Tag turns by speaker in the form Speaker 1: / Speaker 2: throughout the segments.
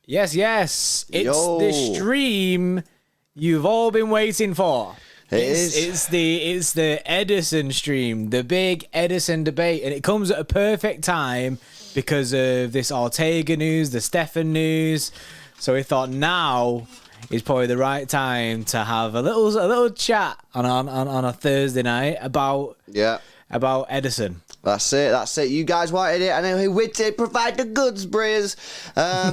Speaker 1: Yes. It's the stream you've all been waiting for. It's the Ederson stream, the big Ederson debate, and it comes at a perfect time because of this Ortega news, the Steffen news. So we thought now is probably the right time to have a little chat on a Thursday night about Ederson.
Speaker 2: That's it. You guys wanted it, and then we did provide the goods, Briz.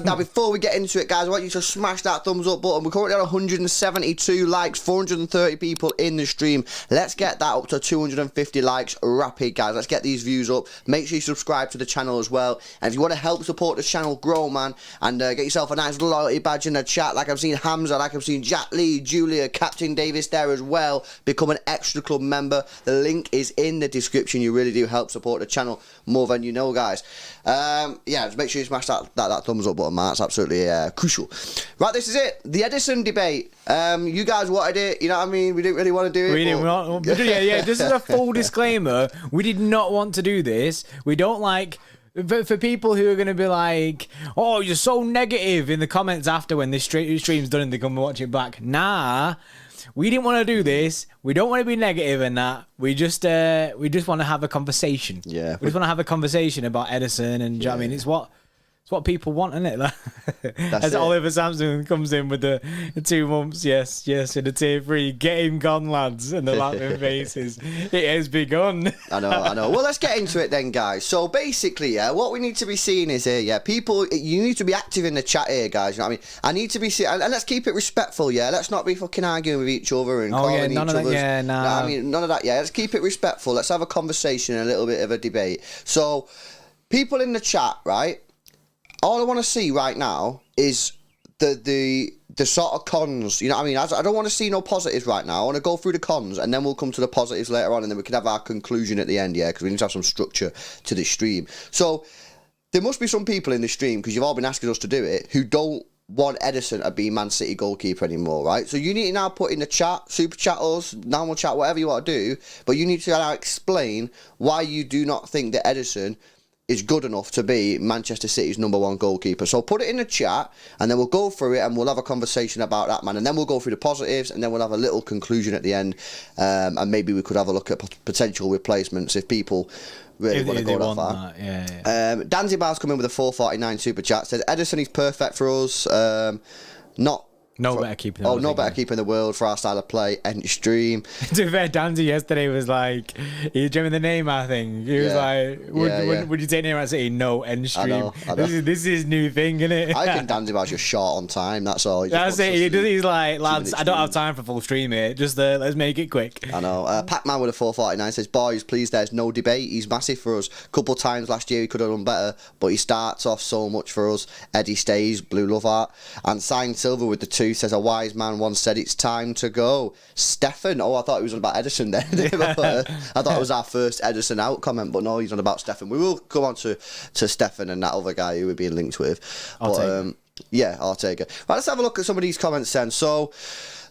Speaker 2: Now, before we get into it, guys, I want you to smash that thumbs up button. We're currently at 172 likes, 430 people in the stream. Let's get that up to 250 likes rapid, guys. Let's get these views up. Make sure you subscribe to the channel as well. And if you want to help support the channel grow, man, and get yourself a nice little loyalty badge in the chat, like I've seen Hamza, like I've seen Jack Lee, Julia, Captain Davis there as well, become an extra club member. The link is in the description. You really do help support the channel more than you know, guys. Just make sure you smash that thumbs up button, man. That's absolutely crucial. Right, this is it, the Ederson debate. You guys wanted it, you know what I mean? We didn't really want to do it.
Speaker 1: This is a full disclaimer. We did not want to do this. We don't like. For people who are going to be like, oh, you're so negative in the comments after when this stream's done and they come and watch it back. Nah. We didn't want to do this. We don't want to be negative in that. We just want to have a conversation. Yeah. We just want to have a conversation about Ederson, and I mean, it's what people want, isn't it? As Oliver Sampson comes in with the 2 months, yes, in the tier 3, get him gone, lads, and the laughing faces. It has begun.
Speaker 2: I know. Well, let's get into it then, guys. So basically, what we need to be seeing is here, people, you need to be active in the chat here, guys. You know what I mean? I need to be seeing, and let's keep it respectful, yeah. Let's not be fucking arguing with each other and calling each other. None of that. Yeah, let's keep it respectful. Let's have a conversation, a little bit of a debate. So, people in the chat, right? All I want to see right now is the sort of cons. You know what I mean? I don't want to see no positives right now. I want to go through the cons, and then we'll come to the positives later on, and then we can have our conclusion at the end, yeah, because we need to have some structure to this stream. So there must be some people in the stream, because you've all been asking us to do it, who don't want Ederson to be Man City goalkeeper anymore, right? So you need to now put in the chat, super chat us, normal chat, whatever you want to do, but you need to now explain why you do not think that Ederson is good enough to be Manchester City's #1 goalkeeper. So put it in the chat, and then we'll go through it, and we'll have a conversation about that, man. And then we'll go through the positives, and then we'll have a little conclusion at the end. And maybe we could have a look at potential replacements if people really want to go that far. Danzibar's come in with a 449 super chat. Says Ederson is perfect for us.
Speaker 1: Better keeper
Speaker 2: in the world for our style of play. End stream.
Speaker 1: To be fair, Danzy yesterday was like, he dreamed the Neymar thing. He was like, would you take Neymar at City? No, end stream. I know. This is new thing, isn't it?
Speaker 2: I think Danzy was just short on time. That's all.
Speaker 1: That's it. He's like, lads, I don't have time for full stream here. Just let's make it quick.
Speaker 2: I know. Pac-Man with a 449 says, boys, please, there's no debate. He's massive for us. Couple times last year he could have done better, but he starts off so much for us. Eddie stays. Blue Love Art. And Signed Silver with the 2 says, a wise man once said it's time to go. Steffen. Oh, I thought he was on about Ederson there. I thought it was our first Ederson out comment, but no, he's on about Steffen. We will come on to Steffen and that other guy who we're being linked with. Ortega. Ortega. Right, let's have a look at some of these comments then. So,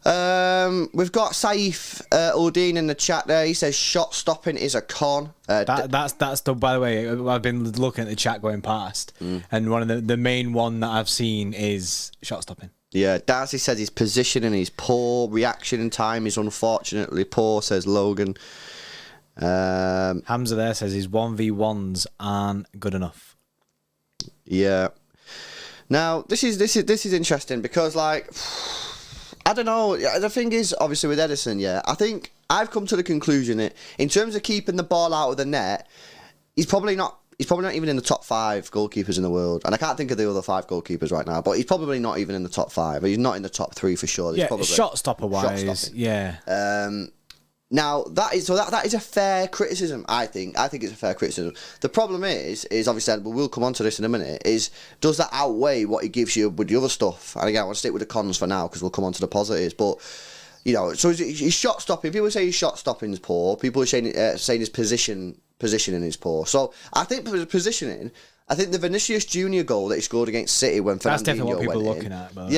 Speaker 2: we've got Saif Udin in the chat there. He says shot stopping is a con.
Speaker 1: That's the, by the way, I've been looking at the chat going past, and one of the main one that I've seen is shot stopping.
Speaker 2: Yeah, Darcy says his positioning is poor, reaction time is unfortunately poor, says Logan.
Speaker 1: Hamza there says his 1v1s aren't good enough.
Speaker 2: Yeah. Now, this is interesting because, like, I don't know. The thing is, obviously, with Ederson, yeah, I think I've come to the conclusion that in terms of keeping the ball out of the net, he's probably not even in the top 5 goalkeepers in the world. And I can't think of the other 5 goalkeepers right now, but he's probably not even in the top 5. He's not in the top 3 for sure.
Speaker 1: Yeah, shot stopper wise, yeah.
Speaker 2: Now, that is a fair criticism, I think. I think it's a fair criticism. The problem is obviously, we'll come on to this in a minute, is does that outweigh what he gives you with the other stuff? And again, I want to stick with the cons for now because we'll come on to the positives. But, you know, so his shot stopping, people say his shot stopping is poor. People are saying his positioning is poor. So I think for the positioning, I think the Vinicius Junior goal that he scored against City when Fernandinho
Speaker 1: that's definitely what people
Speaker 2: went
Speaker 1: are looking at. But,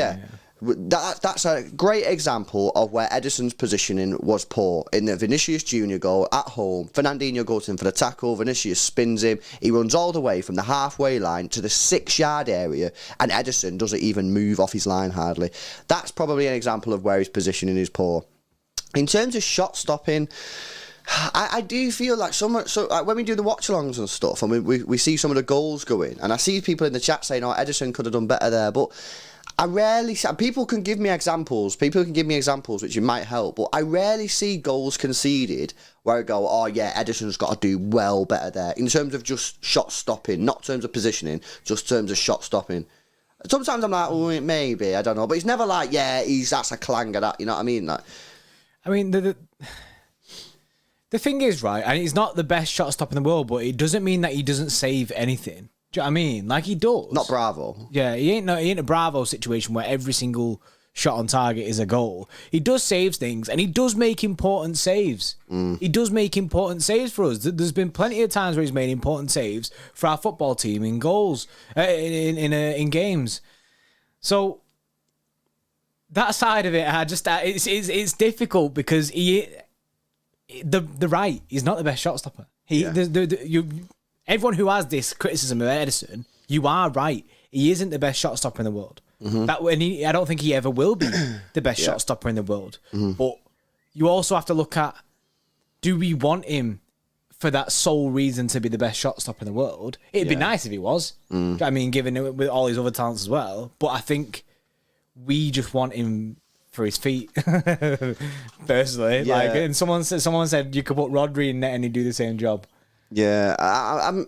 Speaker 2: That's a great example of where Ederson's positioning was poor. In the Vinicius Junior goal at home, Fernandinho goes in for the tackle, Vinicius spins him, he runs all the way from the halfway line to the 6-yard area, and Ederson doesn't even move off his line hardly. That's probably an example of where his positioning is poor. In terms of shot stopping, I do feel like when we do the watch-alongs and stuff, and we see some of the goals going, and I see people in the chat saying, "Oh, Ederson could have done better there," but I rarely see, people can give me examples which it might help, but I rarely see goals conceded where I go, oh yeah, Ederson's got to do well better there, in terms of just shot stopping, not in terms of positioning, just in terms of shot stopping. Sometimes I'm like, oh, maybe, I don't know, but it's never like, yeah, that's a clanger, that, you know what I mean? Like,
Speaker 1: I mean, the thing is, right, and he's not the best shot stopper in the world, but it doesn't mean that he doesn't save anything. Do you know what I mean? Like, he does.
Speaker 2: Not Bravo.
Speaker 1: Yeah, he ain't a Bravo situation where every single shot on target is a goal. He does save things, and he does make important saves. He does make important saves for us. There's been plenty of times where he's made important saves for our football team in goals, in games. So that side of it, it's difficult because he's not the best shot stopper. Everyone who has this criticism of Ederson, you are right. He isn't the best shot stopper in the world. Mm-hmm. I don't think he ever will be the best shot stopper in the world. Mm-hmm. But you also have to look at, do we want him for that sole reason to be the best shot stopper in the world? It'd be nice if he was. I mean, given it with all his other talents as well. But I think we just want him for his feet, personally.
Speaker 2: Yeah.
Speaker 1: And someone said you could put Rodri in net and he'd do the same job.
Speaker 2: Yeah,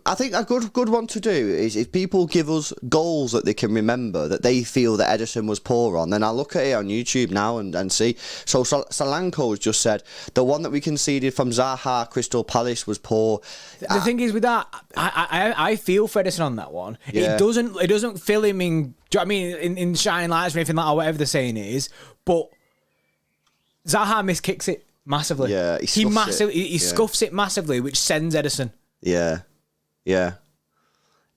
Speaker 2: I think a good one to do is if people give us goals that they can remember that they feel that Ederson was poor on, then I'll look at it on YouTube now and see. So Solanko's just said the one that we conceded from Zaha Crystal Palace was poor.
Speaker 1: The thing is with that, I feel for Ederson on that one.
Speaker 2: Yeah.
Speaker 1: It doesn't fill him in. Do you know what I mean? In shining lights or anything like that, or whatever the saying is. But Zaha miskicks it massively.
Speaker 2: Yeah,
Speaker 1: he scuffs it massively, which sends Ederson.
Speaker 2: Yeah.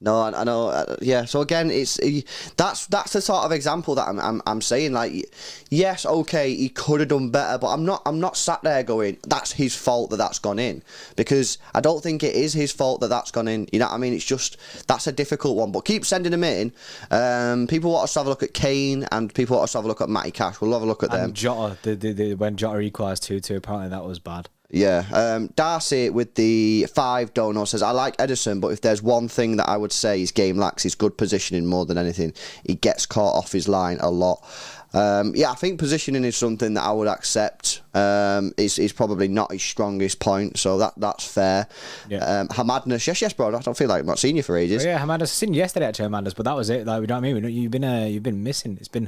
Speaker 2: No, I know. Yeah. So again, that's the sort of example that I'm saying. Like, yes, okay, he could have done better, but I'm not sat there going, that's his fault that's gone in, because I don't think it is his fault that's gone in. You know what I mean? It's just, that's a difficult one. But keep sending them in. People want us to have a look at Kane, and people want us to have a look at Matty Cash. We'll have a look at them.
Speaker 1: And Jota, when Jota equalised 2-2, apparently that was bad.
Speaker 2: Yeah, Darcy with the 5 dono says, I like Ederson, but if there's one thing that I would say his game lacks is good positioning more than anything. He gets caught off his line a lot. I think positioning is something that I would accept. Is probably not his strongest point, so that's fair. Yeah. Hamadness, yes, bro. I don't feel like I've not seen you for ages.
Speaker 1: Yeah, Hamadness. I've seen you yesterday actually, Hamadness, but that was it. Like, you know what I mean? You've been missing. It's been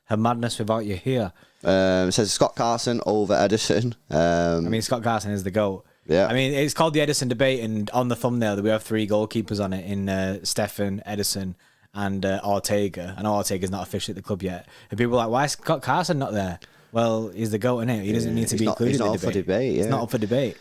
Speaker 1: her madness without you here.
Speaker 2: It says Scott Carson over Ederson.
Speaker 1: I mean, Scott Carson is the GOAT.
Speaker 2: Yeah.
Speaker 1: I mean, it's called the Ederson Debate, and on the thumbnail we have 3 goalkeepers on it in Steffen, Ederson, and Ortega. And Ortega's not officially at the club yet. And people are like, why is Scott Carson not there? Well, he's the GOAT, isn't he? He doesn't need to be included in the debate.
Speaker 2: He's not up for debate, yeah.
Speaker 1: He's not up for debate.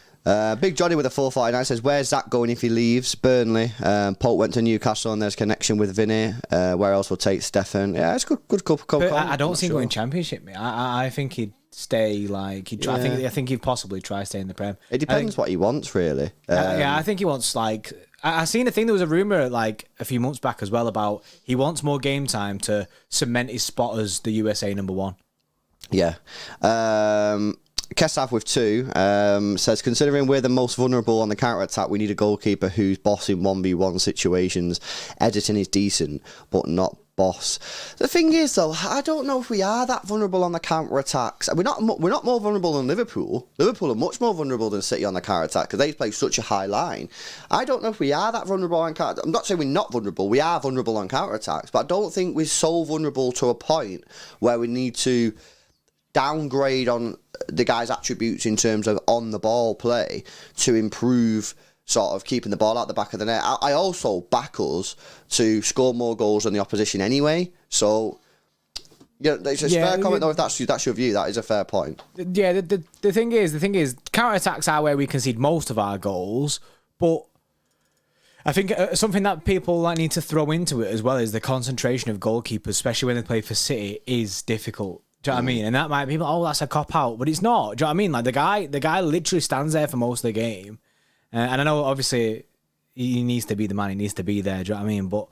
Speaker 2: Big Johnny with a 449 says, where's Zack going if he leaves Burnley? Pope went to Newcastle and there's connection with Vinny. Where else will take Steffen? Yeah, it's good couple.
Speaker 1: I don't see him going Championship, mate. I think he'd stay like he'd try, I think he'd possibly try stay in the Prem.
Speaker 2: It depends what he wants, really.
Speaker 1: I think he wants like I seen a thing. There was a rumor like a few months back as well about he wants more game time to cement his spot as the USA number 1.
Speaker 2: Yeah. Kesav with 2 says, considering we're the most vulnerable on the counter-attack, we need a goalkeeper who's boss in 1v1 situations. Editing is decent, but not boss. The thing is, though, I don't know if we are that vulnerable on the counter-attacks. We're not more vulnerable than Liverpool. Liverpool are much more vulnerable than City on the counter-attack because they play such a high line. I don't know if we are that vulnerable on counter. I'm not saying we're not vulnerable. We are vulnerable on counter-attacks, but I don't think we're so vulnerable to a point where we need to downgrade on the guy's attributes in terms of on the ball play to improve sort of keeping the ball out the back of the net. I also back us to score more goals than the opposition anyway. So yeah, it's a fair comment though. If that's your view, that is a fair point.
Speaker 1: Yeah, the thing is, counter attacks are where we concede most of our goals, but I think something that people like need to throw into it as well is the concentration of goalkeepers, especially when they play for City, is difficult. Do you know what I mean? And that might be, oh, that's a cop out, but it's not. Do you know what I mean? Like the guy literally stands there for most of the game, and I know obviously he needs to be the man. He needs to be there. Do you know what I mean? But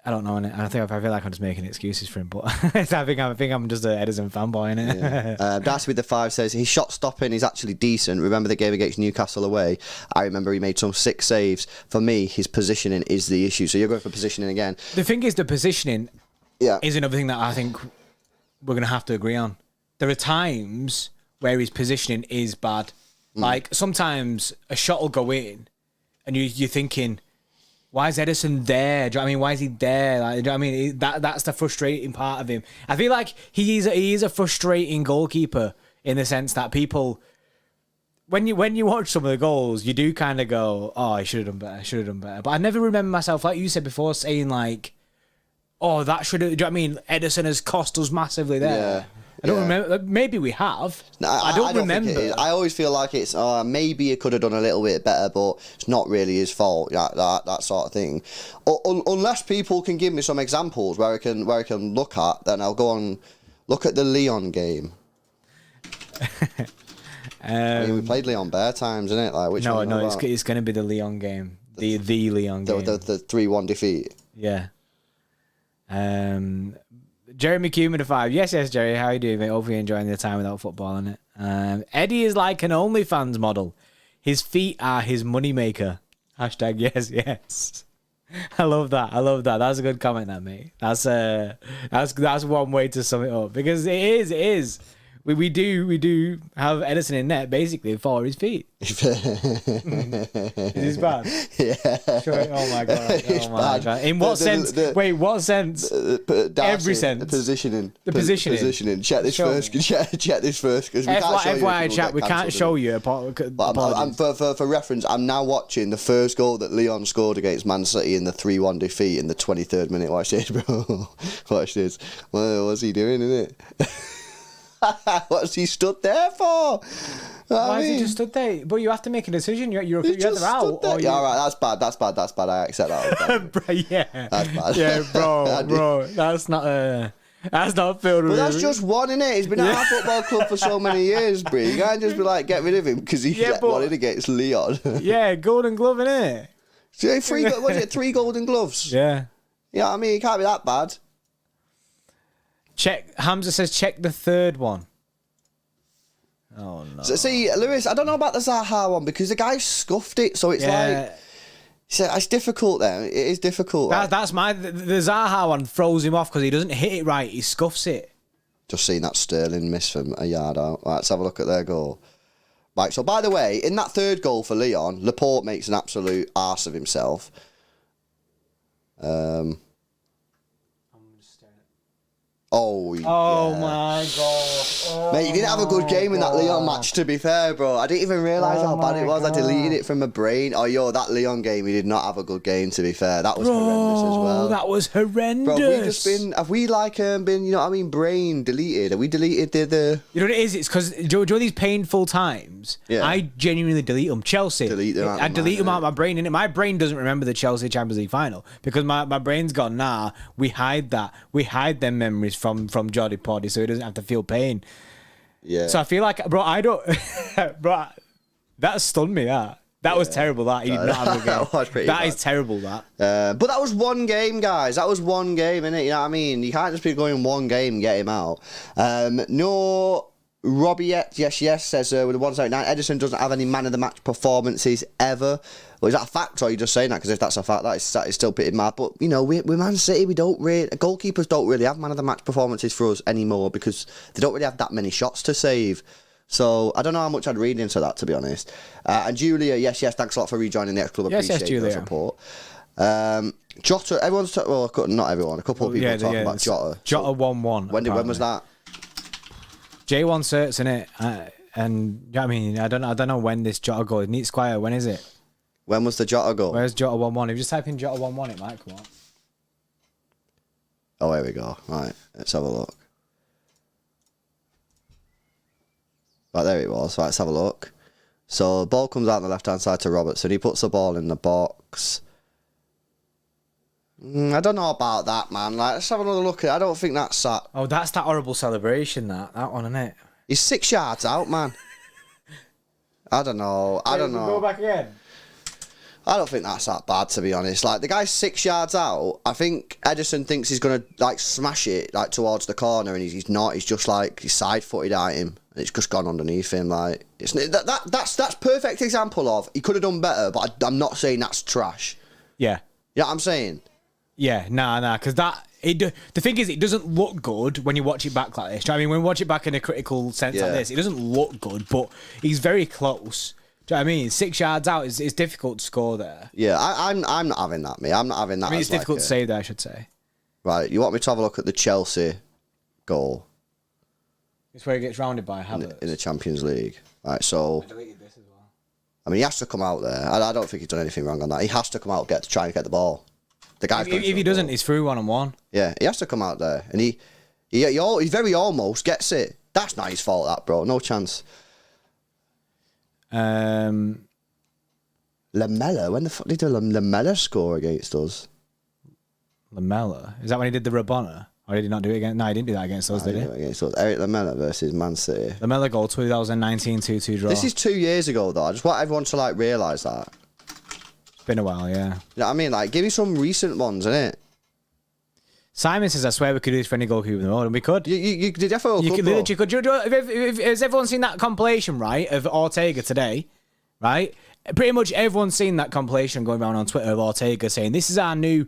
Speaker 1: I don't know, and I feel like I'm just making excuses for him. But I think I'm just an Ederson fanboy, innit?
Speaker 2: Yeah. Darcy with the 5 says his shot stopping is actually decent. Remember the game against Newcastle away? I remember he made some 6 saves. For me, his positioning is the issue. So you're going for positioning again.
Speaker 1: The thing is, the positioning is another thing that I think we're going to have to agree on. There are times where his positioning is bad. Like sometimes a shot will go in, and you're thinking, why is Ederson there? Do you know what I mean? Why is he there? Like, do you know what I mean? That's the frustrating part of him. I feel like he is a frustrating goalkeeper in the sense that people, when you watch some of the goals, you do kind of go, oh, I should have done better. But I never remember myself, like you said before, saying like, oh, that should have. Do you know what I mean? Ederson has cost us massively there.
Speaker 2: Yeah.
Speaker 1: I don't remember. Maybe we have.
Speaker 2: No,
Speaker 1: I don't remember.
Speaker 2: Think it is. I always feel like it's maybe he could have done a little bit better, but it's not really his fault. That sort of thing. Unless people can give me some examples where I can look at, then I'll go on look at the Leon game. I mean, we played Leon bare times, isn't it? Like
Speaker 1: no, it's going to be the Leon game, the Leon game,
Speaker 2: the 3-1 defeat.
Speaker 1: Yeah. Jeremy Cumin 5. Yes, Jerry. How you doing, mate? Hopefully you're enjoying the time without football, innit? Eddie is like an OnlyFans model. His feet are his moneymaker. Hashtag yes. I love that. That's a good comment, that mate. That's one way to sum it up because it is. We do have Ederson in net basically for his feet. Is this bad?
Speaker 2: Yeah.
Speaker 1: Sure. Oh my god. In what sense? Wait, what sense?
Speaker 2: Darcy,
Speaker 1: every sense.
Speaker 2: The positioning. Check this first. Check this first because we can't show
Speaker 1: FYI,
Speaker 2: you.
Speaker 1: Chat. We can't show you.
Speaker 2: For reference, I'm now watching the first goal that Leon scored against Man City in the 3-1 defeat in the 23rd minute. Watch this, bro. Watch this. What's he doing, innit? What's he stood there for?
Speaker 1: Why has he just stood there? But you have to make a decision. You're either out or
Speaker 2: yeah, all right, that's bad. I accept that.
Speaker 1: Bro, yeah.
Speaker 2: That's bad.
Speaker 1: Yeah, bro. That's not filled with.
Speaker 2: But that's just one, innit? He's been at our football club for so many years, bro. You can't just be like, get rid of him because he won it against Leon.
Speaker 1: Yeah, golden glove, innit?
Speaker 2: So was it 3 golden gloves?
Speaker 1: Yeah.
Speaker 2: Yeah, I mean, it can't be that bad.
Speaker 1: Hamza says check the third one. Oh no.
Speaker 2: So, see, Lewis, I don't know about the Zaha one because the guy scuffed it, so it's like it's difficult then. It is difficult.
Speaker 1: That's the Zaha one throws him off because he doesn't hit it right, he scuffs it.
Speaker 2: Just seen that Sterling miss from a yard out. Right, let's have a look at their goal. Right, so by the way, in that third goal for Leon, Laporte makes an absolute arse of himself. Oh
Speaker 1: my god.
Speaker 2: Mate, you didn't have a good game in that Leon match, to be fair, bro. I didn't even realise how bad it was. God. I deleted it from my brain. Oh, that Leon game, he did not have a good game, to be fair. That was horrendous as well.
Speaker 1: That was horrendous.
Speaker 2: Bro, have we been, you know what I mean, brain deleted? Have we deleted the...
Speaker 1: You know what it is? It's because during these painful times, I genuinely delete them. Chelsea. I delete them out of my brain, innit? My brain doesn't remember the Chelsea Champions League final because my brain's gone, nah, we hide that. We hide them memories from Jody Poddy so he doesn't have to feel pain.
Speaker 2: Yeah.
Speaker 1: So I feel like, bro, bro, that stunned me, that was terrible, that. He did not have a good game.
Speaker 2: That was pretty bad.
Speaker 1: Is terrible, that.
Speaker 2: But that was one game, guys. That was one game, innit? You know what I mean? You can't just be going one game and get him out. No... Robiette, yes, says with the 179, Ederson doesn't have any man of the match performances ever. Well, is that a fact, or are you just saying that? Because if that's a fact, that is still pretty mad. But, you know, we're Man City, goalkeepers don't really have man of the match performances for us anymore because they don't really have that many shots to save. So, I don't know how much I'd read into that, to be honest. And Julia, yes, thanks a lot for rejoining the X-Club. Appreciate your support. Jota, not everyone, a couple of people talking about Jota.
Speaker 1: Jota 1-1.
Speaker 2: When was that?
Speaker 1: J1 certs in it, and I mean, I don't know when this Jota goal. Neat Squire, when is it?
Speaker 2: When was the Jota goal?
Speaker 1: Where's Jota 1-1? If you just type in Jota 1-1, it might come up.
Speaker 2: Oh, here we go. Right, let's have a look. Right, there it was. Right, let's have a look. So the ball comes out on the left-hand side to Robertson. He puts the ball in the box. I don't know about that, man. Like, let's have another look at it. I don't think that's that.
Speaker 1: Oh, that's that horrible celebration, that one, isn't it?
Speaker 2: He's 6 yards out, man. I don't know.
Speaker 1: Go back again.
Speaker 2: I don't think that's that bad, to be honest. Like, the guy's 6 yards out. I think Ederson thinks he's going to, like, smash it, like, towards the corner, and he's not. He's just, like, he's side-footed at him. And it's just gone underneath him. Like, it's that's perfect example of he could have done better, but I'm not saying that's trash.
Speaker 1: Yeah.
Speaker 2: You know what I'm saying?
Speaker 1: Yeah, nah, because the thing is, it doesn't look good when you watch it back like this. Do you know what I mean? When we watch it back in a critical sense like this, it doesn't look good, but he's very close. Do you know what I mean? 6 yards out is difficult to score there.
Speaker 2: Yeah, I'm not having that, mate. I'm not having that.
Speaker 1: I mean, it's difficult to save there, I should say.
Speaker 2: Right, you want me to have a look at the Chelsea goal?
Speaker 1: It's where he gets rounded by Havertz.
Speaker 2: In the Champions League. Right, so...
Speaker 1: I deleted this as well.
Speaker 2: I mean, he has to come out there. I don't think he's done anything wrong on that. He has to come out and try and get the ball. The guy's
Speaker 1: if he doesn't, he's through 1-on-1.
Speaker 2: Yeah, he has to come out there. And he very almost gets it. That's not his fault, that, bro. No chance. Lamella? When the fuck did Lamella score against us?
Speaker 1: Lamella? Is that when he did the Rabona? Or did he not do it against? No, he didn't do that against us, did he?
Speaker 2: Against us. Eric Lamella versus Man City.
Speaker 1: Lamella goal 2019 2-2 draw.
Speaker 2: This is 2 years ago, though. I just want everyone to, like, realise that.
Speaker 1: It's been a while, yeah.
Speaker 2: You know what I mean? Like, give me some recent ones, innit?
Speaker 1: Simon says, I swear we could do this for any goalkeeper in the world, and we could.
Speaker 2: You did FO
Speaker 1: You could literally could. Has everyone seen that compilation, right, of Ortega today, right? Pretty much everyone's seen that compilation going around on Twitter of Ortega saying, this is our new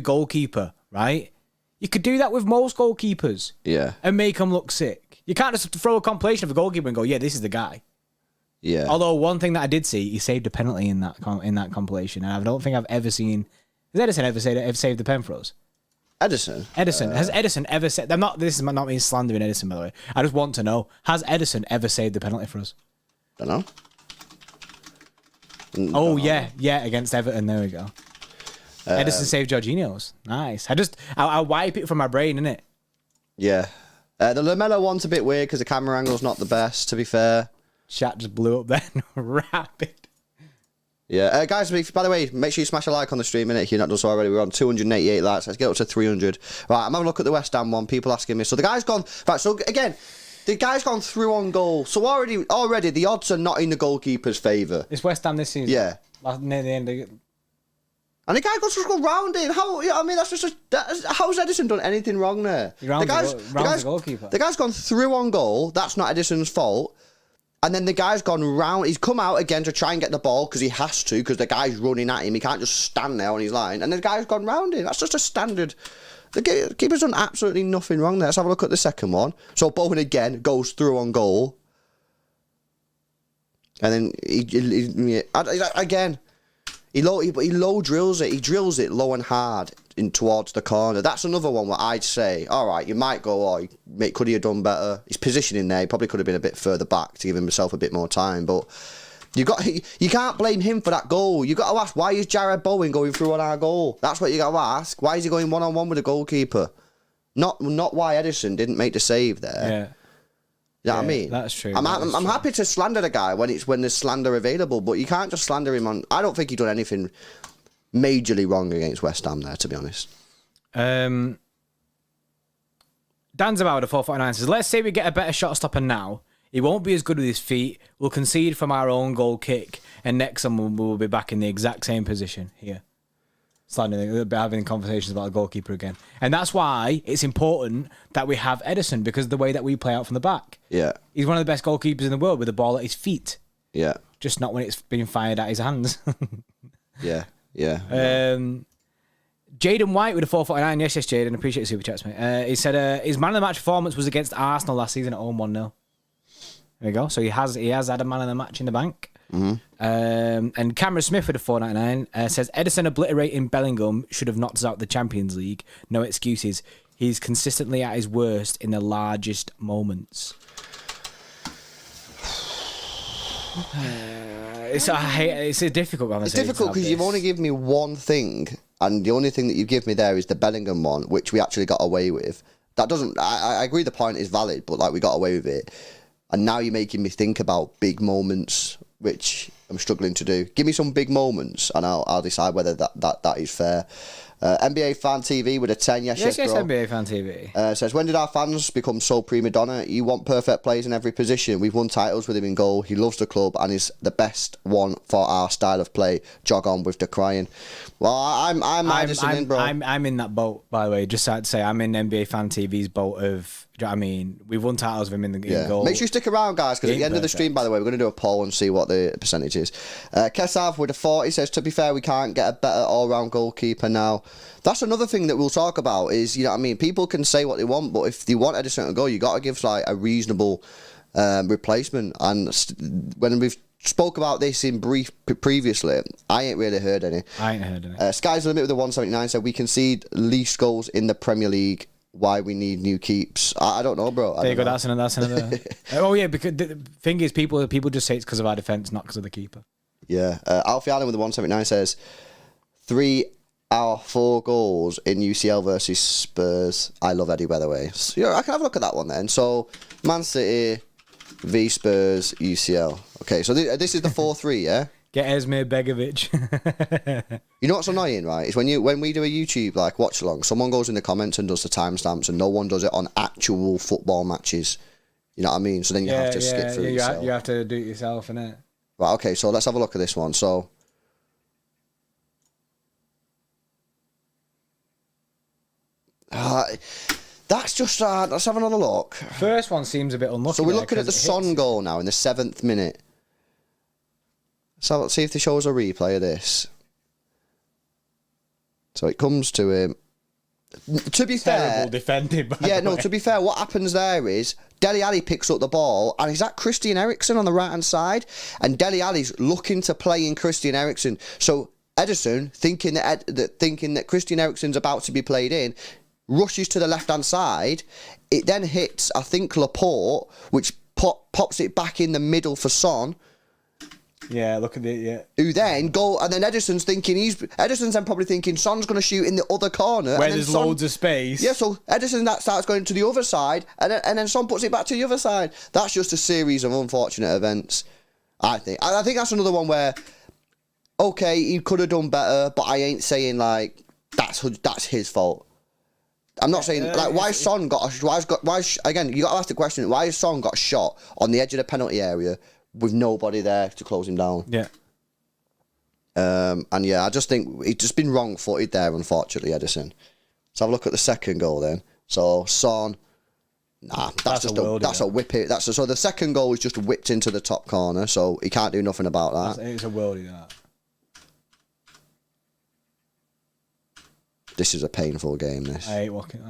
Speaker 1: goalkeeper, right? You could do that with most goalkeepers.
Speaker 2: Yeah.
Speaker 1: And make them look sick. You can't just throw a compilation of a goalkeeper and go, yeah, this is the guy.
Speaker 2: Yeah.
Speaker 1: Although one thing that I did see, he saved a penalty in that compilation, and I don't think I've ever seen. Has Ederson ever saved the pen for us?
Speaker 2: Edison.
Speaker 1: Has Ederson ever said? This is not me slandering Ederson, by the way. I just want to know: has Ederson ever saved the penalty for us?
Speaker 2: Don't know.
Speaker 1: Oh yeah, against Everton. There we go. Ederson saved Jorginho's. Nice. I wipe it from my brain, innit?
Speaker 2: Yeah. The Lamella one's a bit weird because the camera angle's not the best. To be fair.
Speaker 1: Chat just blew up then. Rapid.
Speaker 2: Yeah, guys, by the way, make sure you smash a like on the stream, innit, if you're not done so already. We're on 288 likes. Let's get up to 300. Right, I'm having a look at the West Ham one. People asking me. So the guy's gone... Right, so again, the guy's gone through on goal. So already the odds are not in the goalkeeper's favour.
Speaker 1: It's West Ham this season.
Speaker 2: Yeah.
Speaker 1: Near the end of it.
Speaker 2: And the guy goes to go round him. How? I mean, that's just... how's Ederson done anything wrong there?
Speaker 1: The goalkeeper.
Speaker 2: The guy's gone through on goal. That's not Ederson's fault. And then the guy's gone round. He's come out again to try and get the ball because he has to, because the guy's running at him. He can't just stand there on his line. And the guy's gone round him. That's just a standard. The keeper's done absolutely nothing wrong there. Let's have a look at the second one. So Bowen again goes through on goal. And then he low drills it. He drills it low and hard in towards the corner. That's another one where I'd say, all right, you might go, could he have done better? His positioning there, he probably could have been a bit further back to give himself a bit more time. But you can't blame him for that goal. You got to ask, why is Jared Bowen going through on our goal? That's what you got to ask. Why is he going 1-on-1 with the goalkeeper? Not why Ederson didn't make the save there.
Speaker 1: Yeah.
Speaker 2: You know what I mean?
Speaker 1: That's true.
Speaker 2: I'm happy to slander the guy when there's slander available, but you can't just slander him on... I don't think he's done anything majorly wrong against West Ham there, to be honest.
Speaker 1: Dan's about a 449 says, let's say we get a better shot stopper now. He won't be as good with his feet. We'll concede from our own goal kick, and next time we'll be back in the exact same position here. Having conversations about the goalkeeper again. And that's why it's important that we have Ederson, because of the way that we play out from the back.
Speaker 2: Yeah.
Speaker 1: He's one of the best goalkeepers in the world with the ball at his feet.
Speaker 2: Yeah.
Speaker 1: Just not when it's being fired at his hands.
Speaker 2: Yeah.
Speaker 1: Jaden White with a 449. Yes, Jaden. Appreciate the super chats, mate. He said his man of the match performance was against Arsenal last season at home 1-0. There we go. So he has had a man of the match in the bank.
Speaker 2: Mm-hmm.
Speaker 1: And Cameron Smith with a 499 says Ederson obliterating Bellingham should have knocked us out the Champions League. No excuses. He's consistently at his worst in the largest moments. It's a difficult conversation.
Speaker 2: It's difficult because you've only given me one thing, and the only thing that you've given me there is the Bellingham one, which we actually got away with. That doesn't... I agree the point is valid, but like we got away with it. And now you're making me think about big moments which I'm struggling to do. Give me some big moments, and I'll decide whether that is fair. NBA Fan TV with a 10. Yes,
Speaker 1: Yes,
Speaker 2: bro.
Speaker 1: NBA Fan TV.
Speaker 2: Says, when did our fans become so prima donna? You want perfect players in every position. We've won titles with him in goal. He loves the club and is the best one for our style of play. Jog on with the crying. Well, I'm Ederson in, bro.
Speaker 1: I'm in that boat, by the way. Just to say, I'm in NBA Fan TV's boat of. Do you know what I mean? We've won titles with him in goal.
Speaker 2: Make sure you stick around, guys, because at the end of the stream, by the way, we're going to do a poll and see what the percentage is. Kesav with a 40 says, to be fair, we can't get a better all-round goalkeeper now. That's another thing that we'll talk about is, you know what I mean, people can say what they want, but if they want Ederson to go, you got to give like a reasonable replacement. And when we've spoke about this in brief previously, I ain't really heard any. Sky's the limit with the 179 said, we concede least goals in the Premier League. Why we need new keeps? I don't know, bro.
Speaker 1: There you go. That's another. Oh yeah, because the thing is, people just say it's because of our defense, not because of the keeper.
Speaker 2: Yeah. Alfie Allen with the 179 says 3 out of 4 goals in UCL versus Spurs. I love Eddie Weatherway. So, yeah, I can have a look at that one then. So Man City v Spurs UCL. Okay, so this is the 4-3, yeah.
Speaker 1: Get Esmir Begovic.
Speaker 2: You know what's annoying, right? Is when we do a YouTube like watch along, someone goes in the comments and does the timestamps, and no one does it on actual football matches. You know what I mean? So then you have to skip through yourself.
Speaker 1: You have to do it yourself, innit?
Speaker 2: Right. Okay. So let's have a look at this one. So. That's just let's have another look.
Speaker 1: First one seems a bit unlucky.
Speaker 2: So we're looking at the Son goal now in the 7th minute. So let's see if they show us a replay of this. So it comes to him. To be fair,
Speaker 1: terrible defended.
Speaker 2: To be fair, what happens there is Dele Alli picks up the ball, and he's at Christian Eriksen on the right hand side, and Dele Alli's looking to play in Christian Eriksen. So Ederson, thinking that Christian Eriksen's about to be played in, rushes to the left hand side. It then hits, I think, Laporte, which pops it back in the middle for Son.
Speaker 1: Yeah, look at it, yeah.
Speaker 2: Who then go, and then Ederson's then probably thinking Son's going to shoot in the other corner.
Speaker 1: Where there's loads of space.
Speaker 2: Yeah, so Ederson starts going to the other side, and then Son puts it back to the other side. That's just a series of unfortunate events, I think. I think that's another one where, okay, he could have done better, but I ain't saying, like, that's his fault. I'm not saying, like, why Son again, you got to ask the question, why has Son got shot on the edge of the penalty area with nobody there to close him down?
Speaker 1: Yeah.
Speaker 2: And yeah, I just think he's just been wrong-footed there, unfortunately, Ederson. Let's have a look at the second goal then. So Son, that's a whip it. So the second goal is just whipped into the top corner, so he can't do nothing about that.
Speaker 1: It's a worldie, that.
Speaker 2: This is a painful game, this.
Speaker 1: I hate looking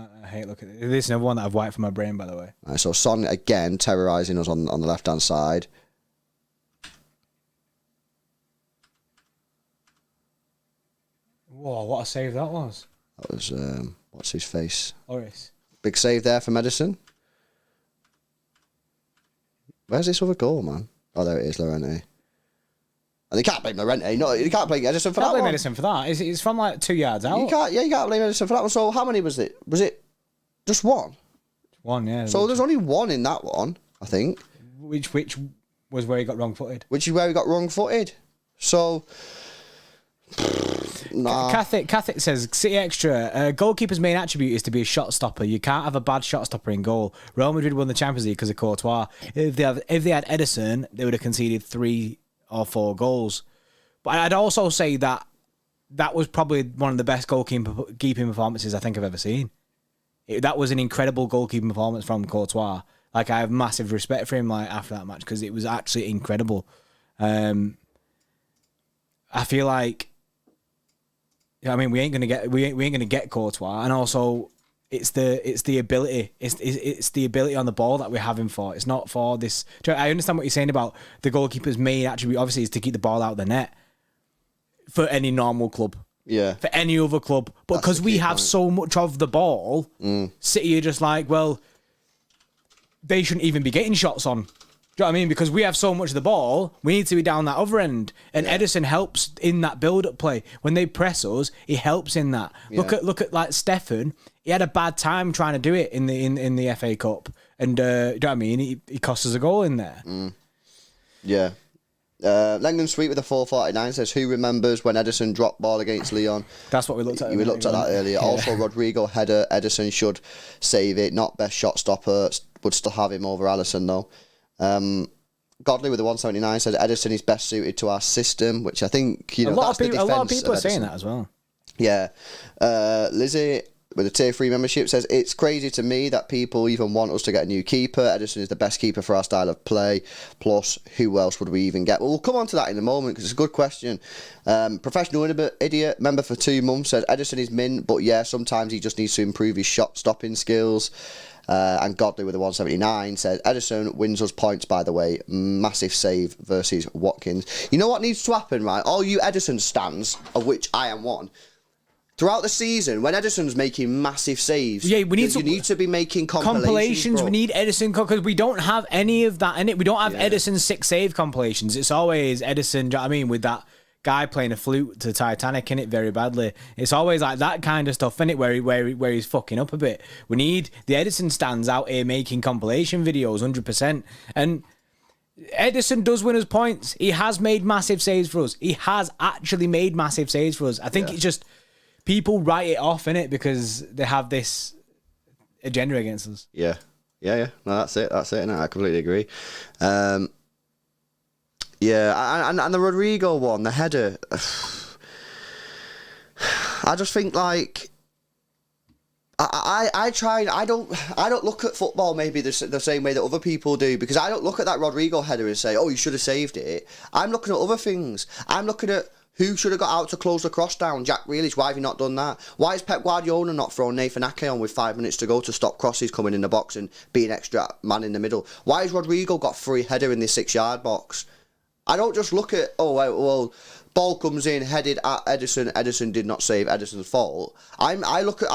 Speaker 1: at it. This is another one that I've wiped from my brain, by the way.
Speaker 2: Right, so Son again terrorising us on the left-hand side.
Speaker 1: Whoa, what a save that was.
Speaker 2: That was, what's his face?
Speaker 1: Oris.
Speaker 2: Big save there from Ederson. Where's this other goal, man? Oh, there it is, Llorente. And they can't blame Llorente. No, you can't blame Ederson for that one.
Speaker 1: Can't blame Ederson for that. It's from like 2 yards out.
Speaker 2: You can't blame Ederson for that one. So how many was it? Was it just one?
Speaker 1: One, yeah.
Speaker 2: So there's only one in that one, I think.
Speaker 1: Which was where he got wrong-footed.
Speaker 2: Which is where he got wrong-footed. So... Nah.
Speaker 1: Catholic says, City Extra, goalkeeper's main attribute is to be a shot stopper. You can't have a bad shot stopper in goal. Real Madrid won the Champions League because of Courtois. If they had Ederson, they would have conceded 3 or 4 goals. But I'd also say that was probably one of the best goalkeeping performances I think I've ever seen. That was an incredible goalkeeping performance from Courtois. Like, I have massive respect for him after that match because it was actually incredible. I feel like, I mean, we ain't gonna get Courtois, and also it's the ability, it's the ability on the ball that we're having for. It's not for this. I understand what you're saying about the goalkeeper's main attribute. Obviously, is to keep the ball out of the net for any normal club.
Speaker 2: Yeah.
Speaker 1: For any other club, but because we have so much of the ball, City are just like, well, they shouldn't even be getting shots on. Do you know what I mean? Because we have so much of the ball, we need to be down that other end. And Ederson helps in that build-up play. When they press us, he helps in that. Yeah. Look at like Steffen. He had a bad time trying to do it in the FA Cup. And do you know what I mean? He cost us a goal in there.
Speaker 2: Yeah. Langham Sweet with a 449 says, who remembers when Ederson dropped ball against Leon?
Speaker 1: That's what we looked at.
Speaker 2: We looked at that earlier. Yeah. Also, Rodrigo header. Ederson should save it. Not best shot stopper. Would still have him over Alisson though. Godley with the 179 says Ederson is best suited to our system, which I think
Speaker 1: a lot of people are saying that as well.
Speaker 2: Yeah. Lizzie with a tier 3 membership says, it's crazy to me that people even want us to get a new keeper. Ederson is the best keeper for our style of play. Plus, who else would we even get? Well, we'll come on to that in a moment because it's a good question. Professional idiot, member for 2 months, said Ederson is mint, but yeah, sometimes he just needs to improve his shot stopping skills. And Godley with a 179 says, Ederson wins us points, by the way. Massive save versus Watkins. You know what needs to happen, right? All you Ederson stans, of which I am one, throughout the season, when Ederson's making massive saves,
Speaker 1: you need
Speaker 2: to be making compilations.
Speaker 1: We need Ederson because we don't have any of that in it. We don't have Ederson 6 save compilations. It's always Ederson, do you know what I mean, with that guy playing a flute to Titanic in it very badly. It's always like that kind of stuff in it where he's fucking up a bit. We need the Ederson stands out here making compilation videos 100%. And Ederson does win us points. He has made massive saves for us. He has actually made massive saves for us. I think it's just people write it off in it because they have this agenda against us.
Speaker 2: Yeah. No, that's it. No, I completely agree. Yeah, and the Rodrigo one, the header. I just think like I don't look at football maybe the same way that other people do, because I don't look at that Rodrigo header and say, oh, you should have saved it. I'm looking at other things. I'm looking at who should have got out to close the cross down. Jack Grealish, why have you not done that? Why is Pep Guardiola not throwing Nathan Ake on with 5 minutes to go to stop crosses coming in the box and be an extra man in the middle? Why has Rodrigo got free header in the 6-yard box? I don't just look at, well, ball comes in, headed at Ederson. Ederson did not save. Ederson's fault. I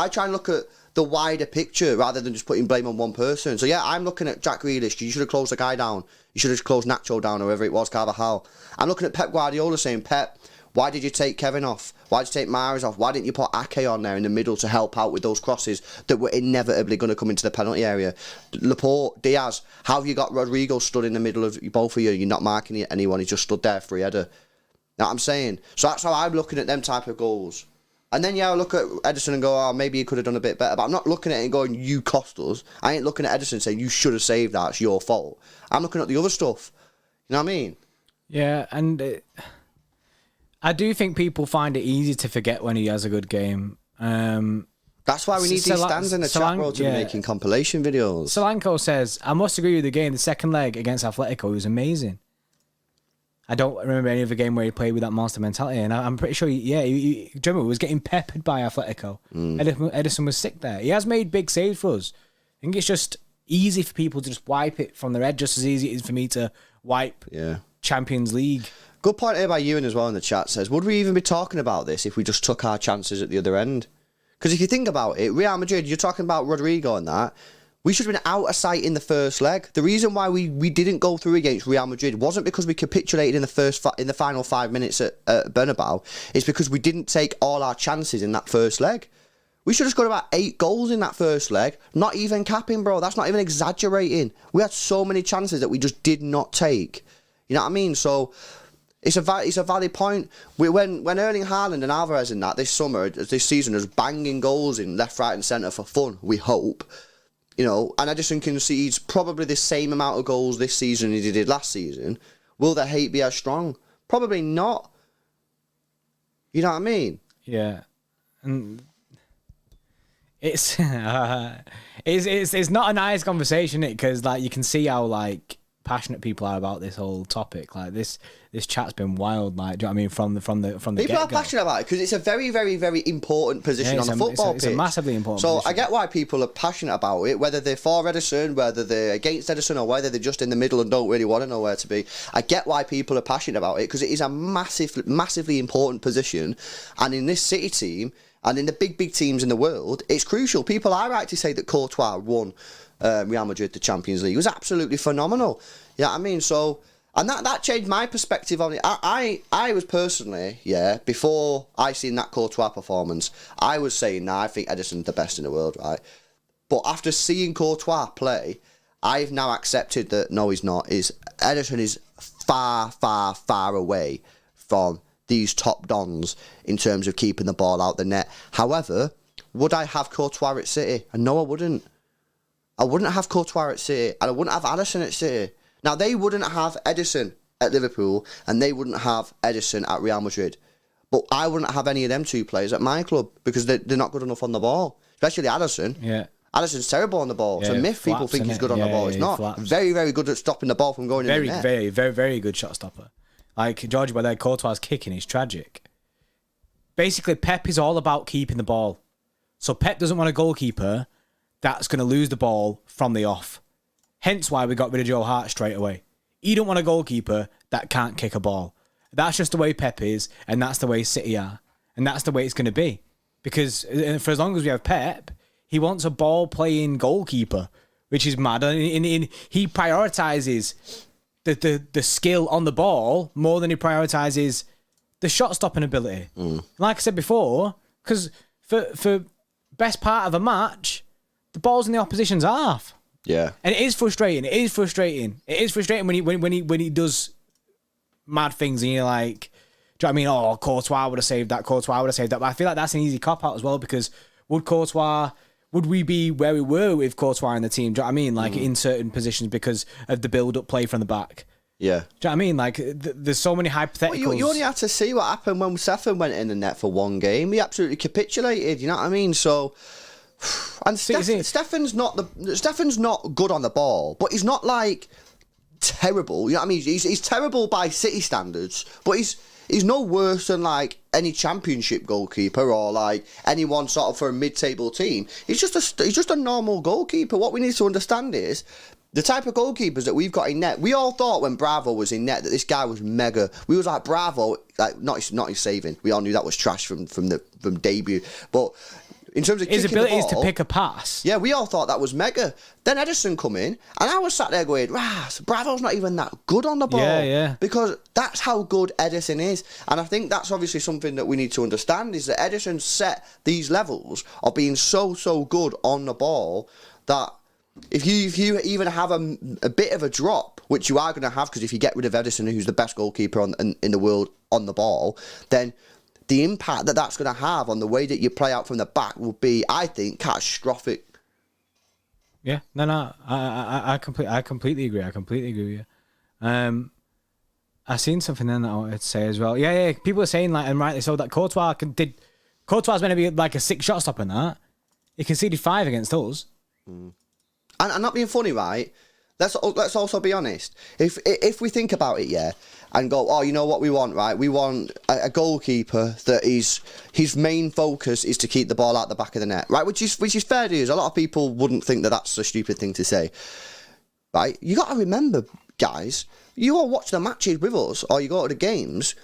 Speaker 2: try and look at the wider picture rather than just putting blame on one person. So yeah, I'm looking at Jack Grealish. You should have closed the guy down. You should have closed Nacho down, or whoever it was, Carvajal. I'm looking at Pep Guardiola saying, Pep, why did you take Kevin off? Why did you take Mahrez off? Why didn't you put Ake on there in the middle to help out with those crosses that were inevitably going to come into the penalty area? Laporte, Diaz, how have you got Rodrigo stood in the middle of both of you? You're not marking anyone. He just stood there for a header. Know what I'm saying? So that's how I'm looking at them type of goals. And then, I look at Ederson and go, oh, maybe he could have done a bit better. But I'm not looking at it and going, you cost us. I ain't looking at Ederson saying, you should have saved that. It's your fault. I'm looking at the other stuff. You know what I mean?
Speaker 1: Yeah, and I do think people find it easy to forget when he has a good game.
Speaker 2: That's why we need these stands in the chat, bro, to be making compilation videos.
Speaker 1: Solanko says, I must agree with the game. The second leg against Atletico was amazing. I don't remember any other game where he played with that monster mentality, and I'm pretty sure, he was getting peppered by Atletico. Ederson was sick there. He has made big saves for us. I think it's just easy for people to just wipe it from their head, just as easy it is for me to wipe Champions League.
Speaker 2: Good point here by Ewan as well in the chat. Says, would we even be talking about this if we just took our chances at the other end? Because if you think about it, Real Madrid, you're talking about Rodrigo and that, we should have been out of sight in the first leg. The reason why we didn't go through against Real Madrid wasn't because we capitulated in the final 5 minutes at Bernabeu. It's because we didn't take all our chances in that first leg. We should have scored about 8 goals in that first leg. Not even capping, bro. That's not even exaggerating. We had so many chances that we just did not take. You know what I mean? So it's a valid point. When Erling Haaland and Alvarez in that this season is banging goals in left, right and centre for fun, we hope. You know, and Ederson concedes probably the same amount of goals this season as he did last season. Will the hate be as strong? Probably not. You know what I mean?
Speaker 1: Yeah. And it's it's not a nice conversation, because like you can see how like passionate people are about this whole topic. Like this chat's been wild. Like, do you know what I mean? From the
Speaker 2: people
Speaker 1: get-go.
Speaker 2: Are passionate about it because it's a very, very, very important position on a football pitch.
Speaker 1: It's a massively important.
Speaker 2: So
Speaker 1: position.
Speaker 2: I get why people are passionate about it, whether they're for Ederson, whether they're against Ederson, or whether they're just in the middle and don't really want to know where to be. I get why people are passionate about it because it is a massively important position, and in this City team and in the big teams in the world, it's crucial. People are right to say that Courtois won Real Madrid the Champions League. It was absolutely phenomenal. You know what I mean? So, and that changed my perspective on it. I was personally, before I seen that Courtois performance, I was saying, I think Ederson's the best in the world, right? But after seeing Courtois play, I've now accepted that no, he's not. Ederson is far, far, far away from these top dons in terms of keeping the ball out the net. However, would I have Courtois at City? And no, I wouldn't. I wouldn't have Courtois at City, and I wouldn't have Ederson at City. Now, they wouldn't have Ederson at Liverpool, and they wouldn't have Ederson at Real Madrid. But I wouldn't have any of them two players at my club because they're not good enough on the ball, especially Ederson.
Speaker 1: Yeah.
Speaker 2: Ederson's terrible on the ball. It's a myth people think he's good on the ball. He's not.
Speaker 1: Flaps.
Speaker 2: Very, very good at stopping the ball from going in the net.
Speaker 1: Very, very, very good shot stopper. Like, George, by there, Courtois' kicking is tragic. Basically, Pep is all about keeping the ball. So Pep doesn't want a goalkeeper that's going to lose the ball from the off. Hence why we got rid of Joe Hart straight away. You don't want a goalkeeper that can't kick a ball. That's just the way Pep is, and that's the way City are. And that's the way it's going to be. Because for as long as we have Pep, he wants a ball-playing goalkeeper, which is mad. And he prioritises the skill on the ball more than he prioritises the shot-stopping ability. Like I said before, because for best part of a match, the ball's in the opposition's half.
Speaker 2: Yeah.
Speaker 1: And it is frustrating. It is frustrating. It is frustrating when he does mad things and you're like, do you know what I mean? Oh, Courtois would have saved that. Courtois would have saved that. But I feel like that's an easy cop-out as well because would we be where we were with Courtois in the team? Do you know what I mean? Like in certain positions because of the build-up play from the back.
Speaker 2: Yeah.
Speaker 1: Do you know what I mean? Like there's so many hypotheticals.
Speaker 2: Well, you only had to see what happened when Steffen went in the net for one game. He absolutely capitulated. You know what I mean? So, and Steffen's not good on the ball, but he's not like terrible. You know what I mean? He's terrible by City standards, but he's no worse than like any Championship goalkeeper or like anyone sort of for a mid-table team. He's just a normal goalkeeper. What we need to understand is the type of goalkeepers that we've got in net. We all thought when Bravo was in net that this guy was mega. We was like, Bravo, like not his saving. We all knew that was trash from debut. But in terms of
Speaker 1: his
Speaker 2: kicking
Speaker 1: ability
Speaker 2: the ball,
Speaker 1: is to pick a pass.
Speaker 2: yeah, we all thought that was mega. Then Ederson come in, and I was sat there going, Bravo's not even that good on the ball.
Speaker 1: Yeah.
Speaker 2: Because that's how good Ederson is. And I think that's obviously something that we need to understand is that Ederson set these levels of being so good on the ball that if you even have a bit of a drop, which you are going to have because if you get rid of Ederson, who's the best goalkeeper in the world on the ball, then the impact that's going to have on the way that you play out from the back will be, I think, catastrophic.
Speaker 1: Yeah, no, I completely agree. I completely agree with you. I seen something then that I wanted to say as well. Yeah. People are saying like, and rightly so, that Courtois Courtois meant to be like a 6 shot stopper in that. He conceded 5 against us.
Speaker 2: And not being funny, right? Let's also be honest. If we think about it, yeah, and go, oh, you know what we want, right? We want a goalkeeper that his main focus is to keep the ball out the back of the net, right? Which is fair to use. A lot of people wouldn't think that that's a stupid thing to say, right? You got to remember, guys, you all watch the matches with us, or you go to the games.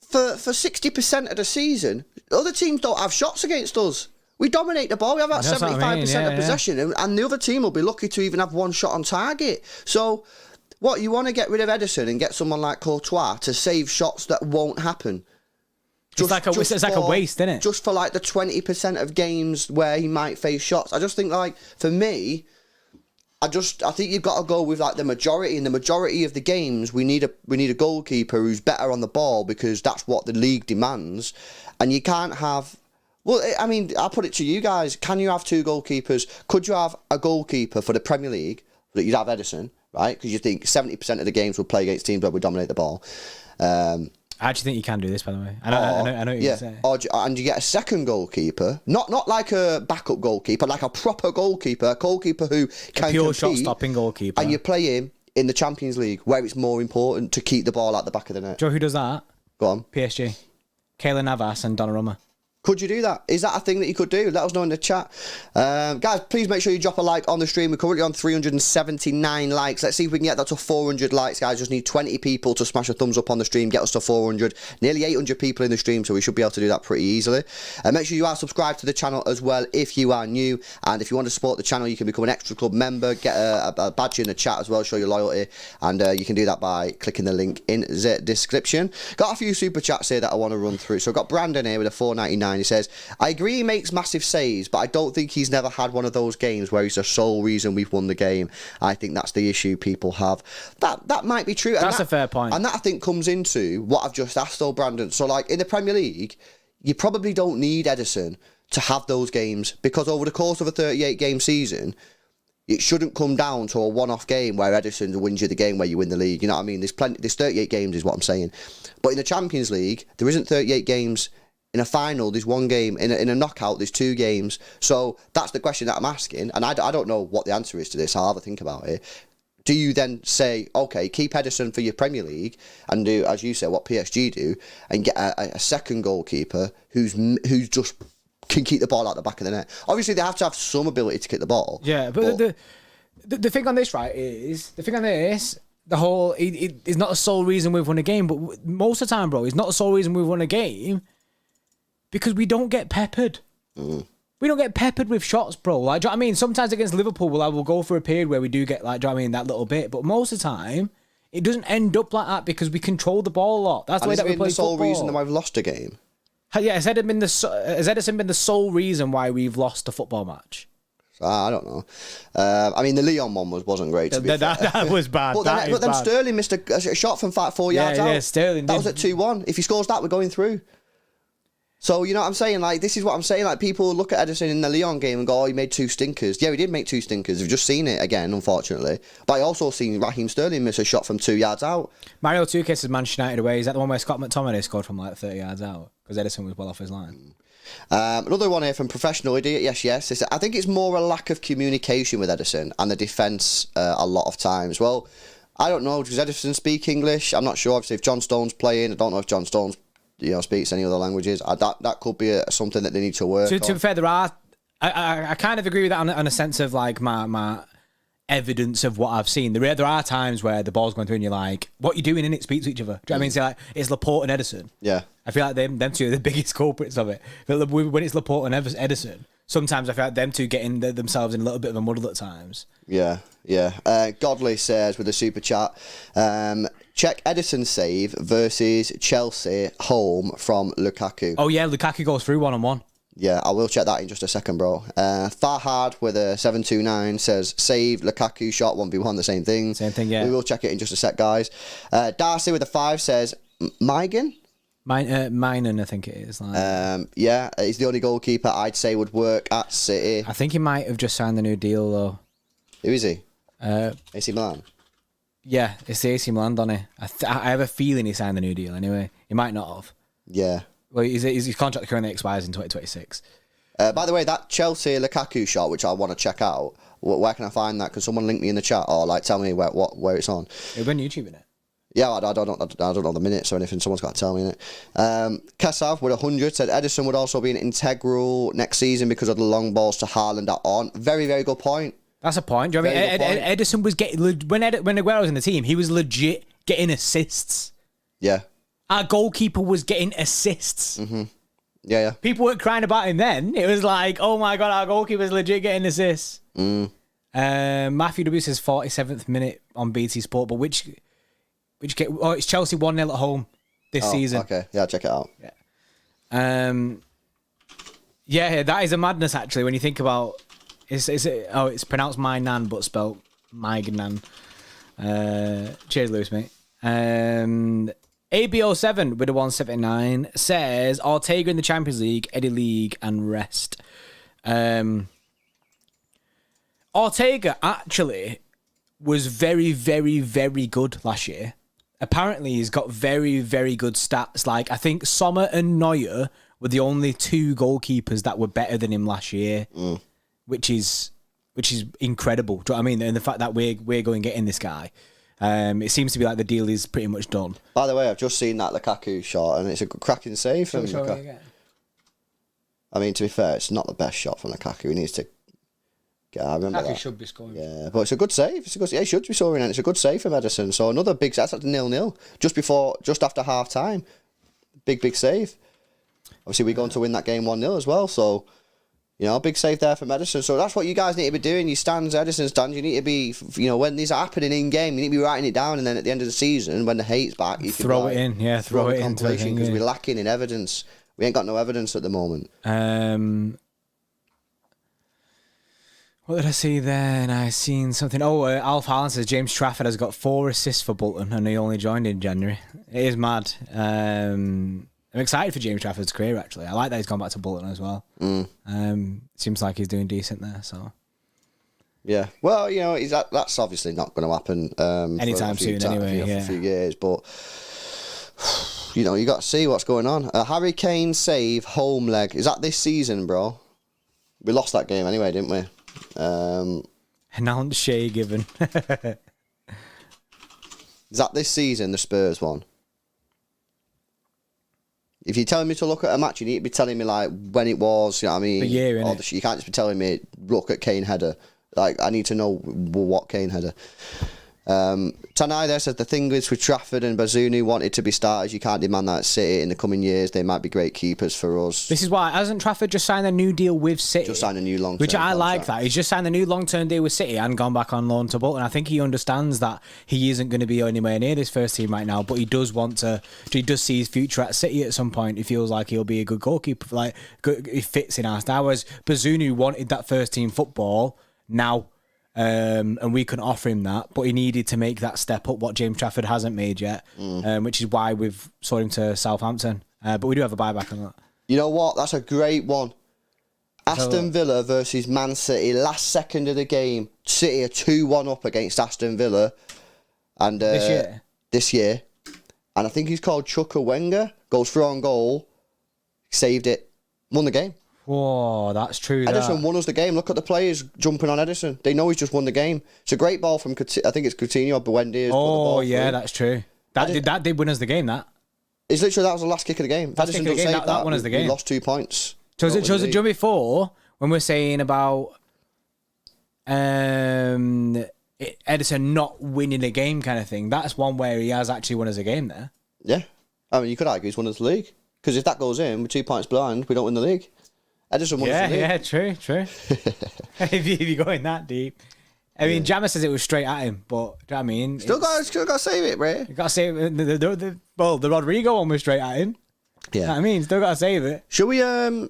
Speaker 2: For 60% of the season, other teams don't have shots against us. We dominate the ball. We have about 75% of possession, and the other team will be lucky to even have one shot on target. So, what, you want to get rid of Ederson and get someone like Courtois to save shots that won't happen?
Speaker 1: It's like a waste, isn't it?
Speaker 2: Just for like the 20% of games where he might face shots. I just think, like, for me, I think you've got to go with like the majority. In the majority of the games, we need a goalkeeper who's better on the ball because that's what the league demands, and you can't have. Well, I mean, I'll put it to you guys. Can you have 2 goalkeepers? Could you have a goalkeeper for the Premier League that you'd have Ederson, right? Because you think 70% of the games will play against teams where we dominate the ball.
Speaker 1: I actually think you can do this, by the way. I know what you're saying.
Speaker 2: And you get a second goalkeeper, not like a backup goalkeeper, like a proper goalkeeper, a goalkeeper who can
Speaker 1: a pure
Speaker 2: compete,
Speaker 1: shot-stopping goalkeeper.
Speaker 2: And you play him in the Champions League, where it's more important to keep the ball at the back of the net.
Speaker 1: Do you know who does that?
Speaker 2: Go on.
Speaker 1: PSG. Keylor Navas and Donnarumma.
Speaker 2: Could you do that? Is that a thing that you could do? Let us know in the chat. Guys, please make sure you drop a like on the stream. We're currently on 379 likes. Let's see if we can get that to 400 likes, guys. Just need 20 people to smash a thumbs up on the stream, get us to 400. Nearly 800 people in the stream, so we should be able to do that pretty easily. Make sure you are subscribed to the channel as well if you are new. And if you want to support the channel, you can become an Extra Club member, get a badge in the chat as well, show your loyalty. And you can do that by clicking the link in the description. Got a few super chats here that I want to run through. So I've got Brandon here with a $4.99. 69. He says, I agree he makes massive saves, but I don't think he's never had one of those games where he's the sole reason we've won the game. I think that's the issue people have. That might be true.
Speaker 1: That's a fair point.
Speaker 2: And that, I think, comes into what I've just asked, though, Brandon. So, like, in the Premier League, you probably don't need Ederson to have those games, because over the course of a 38-game season, it shouldn't come down to a one-off game where Ederson wins you the game where you win the league. You know what I mean? There's 38 games is what I'm saying. But in the Champions League, there isn't 38 games. In a final, there's one game. In a knockout, there's 2 games. So that's the question that I'm asking. And I don't know what the answer is to this. I'll have a think about it. Do you then say, okay, keep Ederson for your Premier League and do, as you said, what PSG do, and get a second goalkeeper who's just can keep the ball out the back of the net? Obviously, they have to have some ability to kick the ball.
Speaker 1: Yeah, but the thing on this, right, is the whole it is not the sole reason we've won a game, but most of the time, bro, it's not the sole reason we've won a game because we don't get peppered. We don't get peppered with shots, bro. Like, do you know what I mean? Sometimes against Liverpool, we'll go for a period where we do get, like, do you know what I mean, that little bit. But most of the time, it doesn't end up like that because we control the ball a lot. That's the way that we play football.
Speaker 2: And the sole reason that we've lost a game?
Speaker 1: Yeah, has Ederson been the sole reason why we've lost a football match?
Speaker 2: I don't know. I mean, the Lyon one wasn't great, to be fair.
Speaker 1: That was bad.
Speaker 2: But then Sterling missed a shot from 4 yards out.
Speaker 1: Yeah, Sterling
Speaker 2: That was at 2-1. If he scores that, we're going through. So, you know what I'm saying? Like, this is what I'm saying. Like, people look at Ederson in the Lyon game and go, oh, he made 2 stinkers. Yeah, he did make 2 stinkers. We've just seen it again, unfortunately. But I also seen Raheem Sterling miss a shot from 2 yards out.
Speaker 1: Mario 2 kisses Manchester United away. Is that the one where Scott McTominay scored from, like, 30 yards out? Because Ederson was well off his line.
Speaker 2: Another one here from Professional Idiot. Yes. I think it's more a lack of communication with Ederson and the defence a lot of times. Well, I don't know. Does Ederson speak English? I'm not sure. Obviously, if John Stone's playing, I don't know if John Stone's speaks any other languages. That could be something that they need to work on.
Speaker 1: To be fair, there are. I kind of agree with that on a sense of like my evidence of what I've seen. There are times where the ball's going through and you're like, what you doing in it? Speak to each other. Do you know what I mean? So like, it's Laporte and Ederson.
Speaker 2: Yeah.
Speaker 1: I feel like them two are the biggest culprits of it. But when it's Laporte and Ederson, sometimes I feel like them two getting themselves in a little bit of a muddle at times.
Speaker 2: Yeah. Godley says with a super chat, check Ederson's save versus Chelsea home from Lukaku.
Speaker 1: Oh yeah, Lukaku goes through 1-on-1.
Speaker 2: Yeah, I will check that in just a second, bro. Farhad with a 729 says, save, Lukaku shot, 1v1, the same thing.
Speaker 1: Same thing, yeah.
Speaker 2: We will check it in just a sec, guys. Darcy with a 5 says, Migan?
Speaker 1: Minen, I think it is.
Speaker 2: Yeah, he's the only goalkeeper I'd say would work at City.
Speaker 1: I think he might have just signed the new deal, though.
Speaker 2: Who is he? AC Milan?
Speaker 1: Yeah, it's the AC Milan, don't he? I have a feeling he signed the new deal anyway. He might not have.
Speaker 2: Yeah.
Speaker 1: Well, his contract currently expires in 2026.
Speaker 2: By the way, that Chelsea Lukaku shot, which I want to check out, where can I find that? Can someone link me in the chat or like tell me where it's on?
Speaker 1: It'll be on YouTube, innit?
Speaker 2: Yeah, I don't know the minutes or anything. Someone's got to tell me it. Kasav with 100 said Ederson would also be an integral next season because of the long balls to Haaland at on. Very, very good point.
Speaker 1: That's a point. Do you know what I mean? Ederson was getting when Aguero was in the team, he was legit getting assists.
Speaker 2: Yeah.
Speaker 1: Our goalkeeper was getting assists.
Speaker 2: Mm-hmm. Yeah.
Speaker 1: People weren't crying about him then. It was like, oh my god, our goalkeeper's legit getting assists. Matthew W says 47th minute on BT Sport, but which game? Oh, it's Chelsea 1-0 at home this season.
Speaker 2: Okay, yeah, check it out.
Speaker 1: Yeah, that is a madness actually when you think about. It's pronounced my nan but spelled my nan. Cheers, Lewis, mate. ABO7 with a 179 says Ortega in the Champions League, Eddie League, and rest. Ortega actually was very, very, very good last year. Apparently, he's got very, very good stats. Like, I think Sommer and Neuer were the only 2 goalkeepers that were better than him last year, which is incredible. Do you know what I mean? And the fact that we're going getting this guy. It seems to be like the deal is pretty much done.
Speaker 2: By the way, I've just seen that Lukaku shot, and it's a cracking save from Lukaku. I mean, to be fair, it's not the best shot from Lukaku. He needs to get. I remember that.
Speaker 1: Should be scoring.
Speaker 2: Yeah, but it's a good save. He should be scoring, and it's a good save from Ederson. So another big. That's at 0-0, just after half time. Big save. Obviously, we're going to win that game 1-0 as well. So. Big save there from Ederson. So that's what you guys need to be doing. Your stands, Ederson stands, you need to be, when these are happening in game, you need to be writing it down. And then at the end of the season, when the hate's back, you can
Speaker 1: throw it in. Yeah, throw it in.
Speaker 2: Because we're lacking in evidence. We ain't got no evidence at the moment.
Speaker 1: What did I see then? I seen something. Oh, Alf Haaland says James Trafford has got 4 assists for Bolton and he only joined in January. It is mad. I'm excited for James Trafford's career, actually. I like that he's gone back to Bolton as well. Seems like he's doing decent there, so...
Speaker 2: Yeah, well, you know, that's obviously not going to happen
Speaker 1: anytime soon, anyway.
Speaker 2: For a few years, but you know, you got to see what's going on. A Harry Kane save home leg. Is that this season, bro? We lost that game anyway, didn't we?
Speaker 1: Announced Shea given.
Speaker 2: Is that this season, the Spurs one? If you're telling me to look at a match, you need to be telling me like when it was. You know what I mean?
Speaker 1: The year,
Speaker 2: you can't just be telling me look at Kane header. Like, I need to know what Kane header. Tanai there says the thing is with Trafford and Bazunu wanted to be starters. You can't demand that at City in the coming years. They might be great keepers for us.
Speaker 1: This is why hasn't Trafford just signed a new deal with City?
Speaker 2: Just signed a new long-term
Speaker 1: which I like
Speaker 2: contract.
Speaker 1: that. He's just signed a new long-term deal with City and gone back on loan to Bolton. I think he understands that he isn't going to be anywhere near this first team right now, but he does want to. He does see his future at City at some point. He feels like he'll be a good goalkeeper. Like he fits in our style. Whereas Bazunu wanted that first team football now. And we couldn't offer him that, but he needed to make that step up, what James Trafford hasn't made yet, which is why we've sold him to Southampton. But we do have a buyback on that.
Speaker 2: You know what? That's a great one. Aston Villa versus Man City, last second of the game. City are 2-1 up against Aston Villa, and this year, and I think he's called Chuka Wenger. Goes through on goal, saved it, won the game.
Speaker 1: Whoa, that's true.
Speaker 2: Ederson won us the game. Look at the players jumping on Ederson. They know he's just won the game. It's a great ball from, I think it's Coutinho or Buendia.
Speaker 1: Oh, yeah, that's true. That did win us the game, that.
Speaker 2: It's literally, that was the last kick of the game. Ederson doesn't save
Speaker 1: that won us the game.
Speaker 2: We lost 2 points.
Speaker 1: So it shows it before, when we're saying about Ederson not winning a game kind of thing, that's one where he has actually won us a game there.
Speaker 2: Yeah. I mean, you could argue he's won us the league. Because if that goes in, we're 2 points behind, we don't win the league. Ederson won us the league.
Speaker 1: Yeah, true. if you're going that deep. I mean, Jammer says it was straight at him, but do you know what I mean?
Speaker 2: Still got to save it, Ray.
Speaker 1: You got to save it. The Rodrigo one was straight at him.
Speaker 2: Yeah.
Speaker 1: You know what I mean, still got to save it.
Speaker 2: Should we
Speaker 1: Should we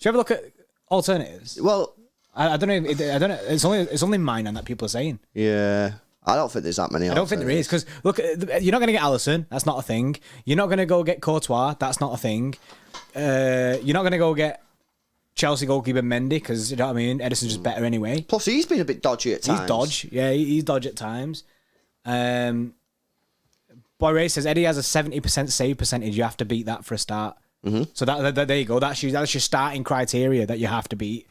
Speaker 1: have a look at alternatives?
Speaker 2: Well,
Speaker 1: I don't know. I don't know. It's only mine and that people are saying.
Speaker 2: Yeah. I don't think there's that many.
Speaker 1: I don't think there is, because look, you're not going to get Alisson. That's not a thing. You're not going to go get Courtois. That's not a thing. You're not going to go get Chelsea goalkeeper Mendy, because you know what I mean. Ederson's just better anyway.
Speaker 2: Plus, he's been a bit dodgy at times.
Speaker 1: He's dodge. Yeah, he's dodge at times. Boy Ray says Eddie has a 70% save percentage. You have to beat that for a start. Mm-hmm. So that there you go. That's your starting criteria that you have to beat.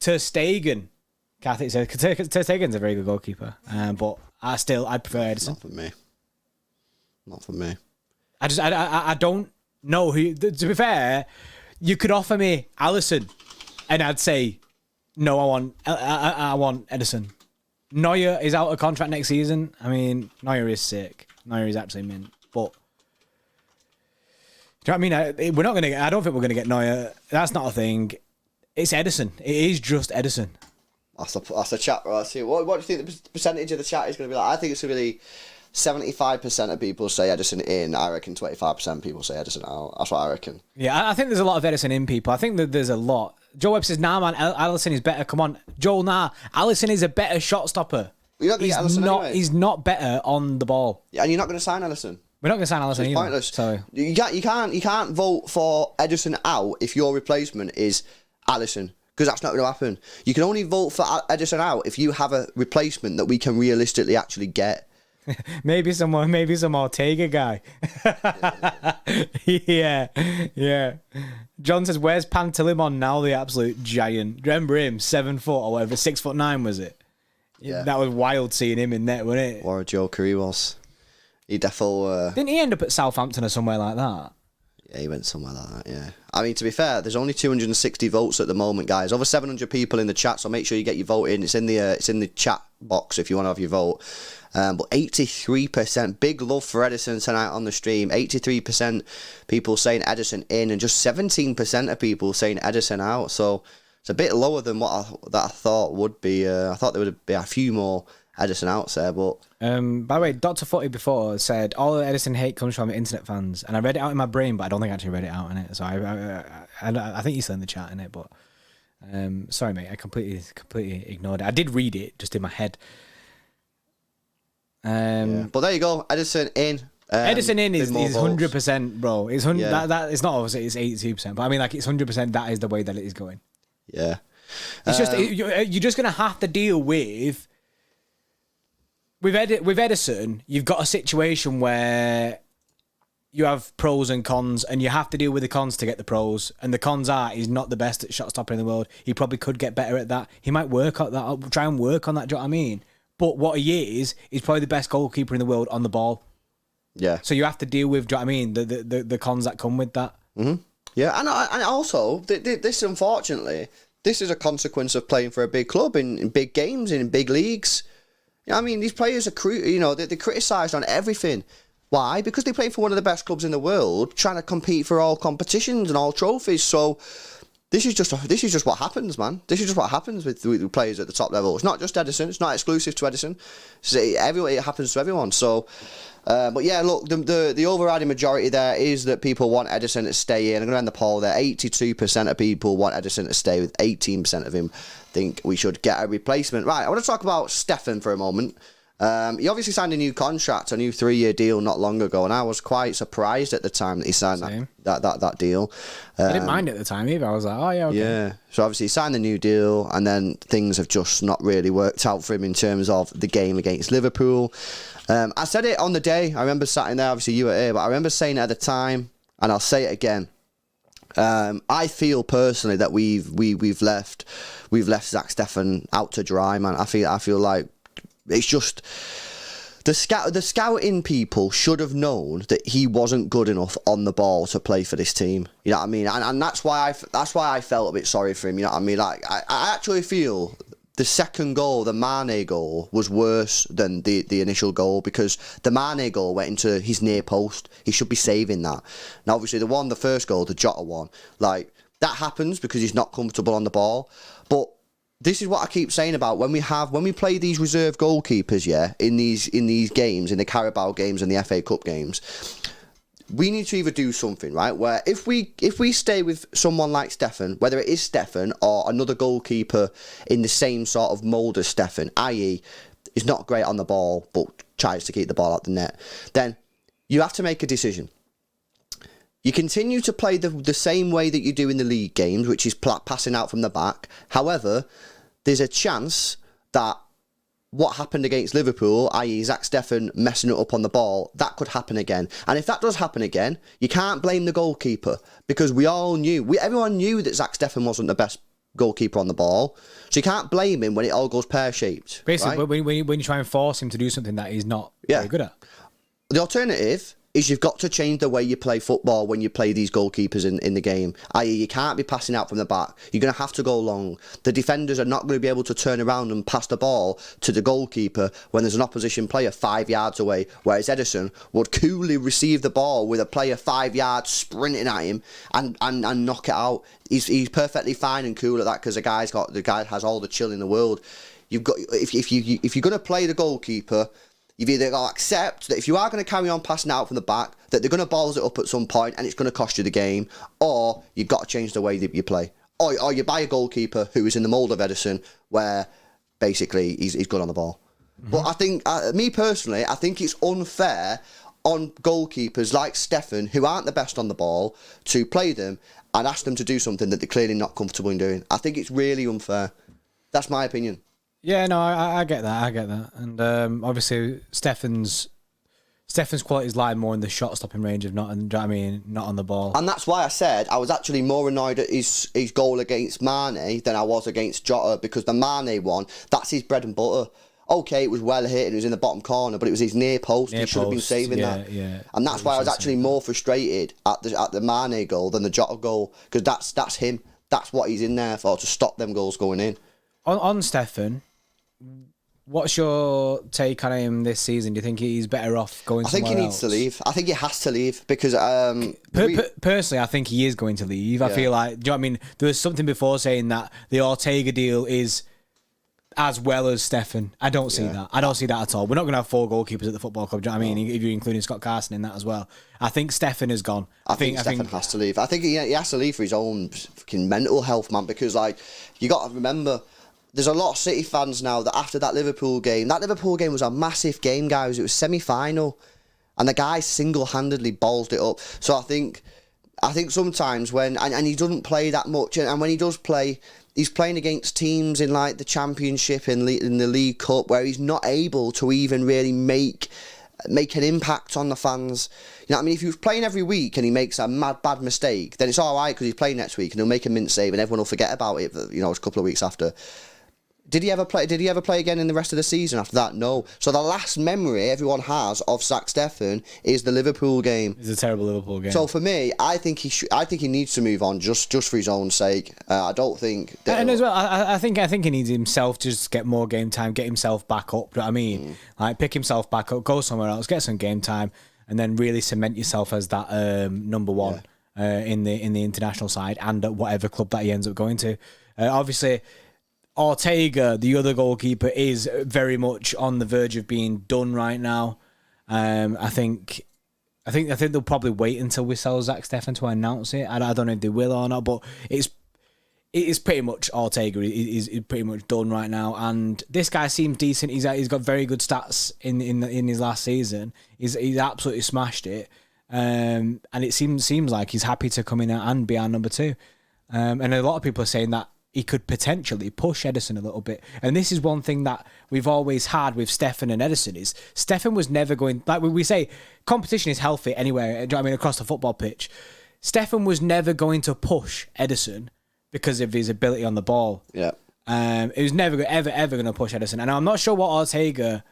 Speaker 1: Ter Stegen. Kathy says Ter Stegen's a very good goalkeeper, but I prefer Ederson.
Speaker 2: Not for me.
Speaker 1: I don't know who. To be fair, you could offer me Alisson, and I'd say no. I want Ederson. Neuer is out of contract next season. I mean, Neuer is sick. Neuer is actually mint, but. Do you know what I mean? We're not gonna. I don't think we're gonna get Neuer. That's not a thing. It's Ederson. It is just Ederson.
Speaker 2: That's the chat, right? See, what do you think the percentage of the chat is going to be like? I think it's going to be 75% of people say Ederson in. I reckon 25% people say Ederson out. That's what I reckon.
Speaker 1: Yeah, I think there's a lot of Ederson in people. I think that there's a lot. Joe Webb says, nah, man, Alisson is better. Come on. Joel, nah. Alisson is a better shot stopper. He's not better on the ball.
Speaker 2: Yeah, and you're not going to sign Ederson.
Speaker 1: We're not going to sign Alisson either.
Speaker 2: Pointless.
Speaker 1: So
Speaker 2: you can't vote for Ederson out if your replacement is Alisson. Because that's not going to happen. You can only vote for Ederson out if you have a replacement that we can realistically actually get.
Speaker 1: maybe some Ortega guy. yeah. John says, "Where's Pantilimon now? The absolute giant. Remember him? 7 foot or whatever, 6'9" was it?
Speaker 2: Yeah,
Speaker 1: that was wild seeing him in there, wasn't it?
Speaker 2: What a joker he was. He definitely
Speaker 1: didn't he end up at Southampton or somewhere like that?
Speaker 2: Yeah, he went somewhere like that, yeah. I mean, to be fair, there's only 260 votes at the moment, guys. Over 700 people in the chat, so make sure you get your vote in. It's in the chat box if you want to have your vote. But 83%, big love for Ederson tonight on the stream. 83% people saying Ederson in, and just 17% of people saying Ederson out. So it's a bit lower than what I thought would be. I thought there would be a few more Ederson out there, but
Speaker 1: by the way, Dr. Footy before said all the Ederson hate comes from internet fans, and I read it out in my brain, but I don't think I actually read it out in it. So I think he's still in the chat in it, but sorry, mate, I completely ignored it. I did read it just in my head.
Speaker 2: But there you go, Ederson in.
Speaker 1: Ederson in is 100%, bro. It's 100. That it's not obviously it's 82%, but I mean like it's 100%. That is the way that it is going.
Speaker 2: Yeah,
Speaker 1: it's just you're just gonna have to deal with Ederson. You've got a situation where you have pros and cons, and you have to deal with the cons to get the pros. And the cons are he's not the best at shot stopping in the world. He probably could get better at that. He might work on that. Try and work on that. Do you know what I mean? But what he is probably the best goalkeeper in the world on the ball.
Speaker 2: Yeah.
Speaker 1: So you have to deal with, do you know what I mean, the cons that come with that.
Speaker 2: Mm-hmm. Yeah, and also, this, unfortunately, this is a consequence of playing for a big club in big games, in big leagues. You know what I mean? These players are, they're criticised on everything. Why? Because they play for one of the best clubs in the world, trying to compete for all competitions and all trophies. So this is just what happens, man. This is just what happens with players at the top level. It's not just Ederson. It's not exclusive to Ederson. It happens to everyone. So, but yeah, look, the overriding majority there is that people want Ederson to stay in. I'm going to end the poll there. 82% of people want Ederson to stay, with 18% of him think we should get a replacement. Right, I want to talk about Steffen for a moment. He obviously signed a new contract, a new 3-year deal not long ago, and I was quite surprised at the time that he signed that deal.
Speaker 1: I didn't mind it at the time either. I was like, oh yeah, okay.
Speaker 2: Yeah. So obviously he signed the new deal, and then things have just not really worked out for him in terms of the game against Liverpool. I said it on the day. I remember sitting there. Obviously you were here, but I remember saying it at the time, and I'll say it again. I feel personally that we've left Zack Steffen out to dry, man. I feel like it's just the scouting people should have known that he wasn't good enough on the ball to play for this team. You know what I mean? And that's why I felt a bit sorry for him. You know what I mean? Like I actually feel the second goal, the Mane goal, was worse than the initial goal, because the Mane goal went into his near post. He should be saving that. Now, obviously, the first goal, the Jota one, like that happens because he's not comfortable on the ball. But this is what I keep saying about when we play these reserve goalkeepers, in these games, in the Carabao games and the FA Cup games. We need to either do something, right, where if we stay with someone like Steffen, whether it is Steffen or another goalkeeper in the same sort of mould as Steffen, i.e. is not great on the ball but tries to keep the ball out the net, then you have to make a decision. You continue to play the same way that you do in the league games, which is passing out from the back. However, there's a chance that what happened against Liverpool, i.e. Zack Steffen messing it up on the ball, that could happen again. And if that does happen again, you can't blame the goalkeeper, because everyone knew that Zack Steffen wasn't the best goalkeeper on the ball. So you can't blame him when it all goes pear-shaped.
Speaker 1: Basically,
Speaker 2: right?
Speaker 1: when you try and force him to do something that he's not very good at.
Speaker 2: The alternative is you've got to change the way you play football when you play these goalkeepers in the game. I.e., you can't be passing out from the back. You're going to have to go long. The defenders are not going to be able to turn around and pass the ball to the goalkeeper when there's an opposition player 5 yards away, whereas Ederson would coolly receive the ball with a player 5 yards sprinting at him and knock it out. He's perfectly fine and cool at that, because the guy has all the chill in the world. You've got if you're going to play the goalkeeper, you've either got to accept that if you are going to carry on passing out from the back, that they're going to balls it up at some point and it's going to cost you the game, or you've got to change the way that you play. Or you buy a goalkeeper who is in the mould of Ederson, where basically he's good on the ball. Mm-hmm. But I think, me personally, I think it's unfair on goalkeepers like Steffen, who aren't the best on the ball, to play them and ask them to do something that they're clearly not comfortable in doing. I think it's really unfair. That's my opinion.
Speaker 1: Yeah, no, I get that. And obviously, Steffen's qualities lie more in the shot stopping range of not on the ball.
Speaker 2: And that's why I said I was actually more annoyed at his goal against Mane than I was against Jota, because the Mane one, that's his bread and butter. Okay, it was well hit and it was in the bottom corner, but it was his near post. He should have been saving that. Yeah. And that's why I was actually more frustrated at the Mane goal than the Jota goal, because that's him. That's what he's in there for, to stop them goals going in.
Speaker 1: On Steffen, what's your take on him this season? Do you think he's better off going somewhere else?
Speaker 2: I think he needs to leave. I think he has to leave, because...
Speaker 1: personally, I think he is going to leave. I feel like... Do you know what I mean? There was something before saying that the Ortega deal is as well as Steffen. I don't see that. I don't see that at all. We're not going to have 4 goalkeepers at the football club. Do you know what I mean? If you're including Scott Carson in that as well. I think Steffen has gone.
Speaker 2: I think Steffen has to leave. I think he has to leave for his own fucking mental health, man, because, like, you got to remember, there's a lot of City fans now that after that Liverpool game was a massive game, guys. It was semi-final, and the guy single-handedly ballsed it up. So I think sometimes when, and he doesn't play that much, and when he does play, he's playing against teams in like the Championship in the League Cup where he's not able to even really make an impact on the fans. You know what I mean? If he was playing every week and he makes a bad mistake, then it's all right because he's playing next week and he'll make a mint save and everyone will forget about it. You know, a couple of weeks after. Did he ever play again in the rest of the season after that? No. So the last memory everyone has of Zack Steffen is the Liverpool game.
Speaker 1: It's a terrible Liverpool game.
Speaker 2: So for me, I think he needs to move on just for his own sake. I don't think.
Speaker 1: And as well, I think he needs himself to just get more game time, get himself back up. You know what I mean? Like pick himself back up, go somewhere else, get some game time, and then really cement yourself as that number one in the international side and at whatever club that he ends up going to. Obviously, Ortega, the other goalkeeper, is very much on the verge of being done right now. I think they'll probably wait until we sell Zack Steffen to announce it. I don't know if they will or not, but it is pretty much Ortega is pretty much done right now. And this guy seems decent. He's got very good stats in his last season. He's absolutely smashed it. And it seems like he's happy to come in and be our number 2. And a lot of people are saying that he could potentially push Ederson a little bit. And this is one thing that we've always had with Steffen and Ederson is Steffen was never going, like we say, competition is healthy anywhere, do you know what I mean, across the football pitch. Steffen was never going to push Ederson because of his ability on the ball.
Speaker 2: Yeah.
Speaker 1: It was never ever going to push Ederson. And I'm not sure what Ortega's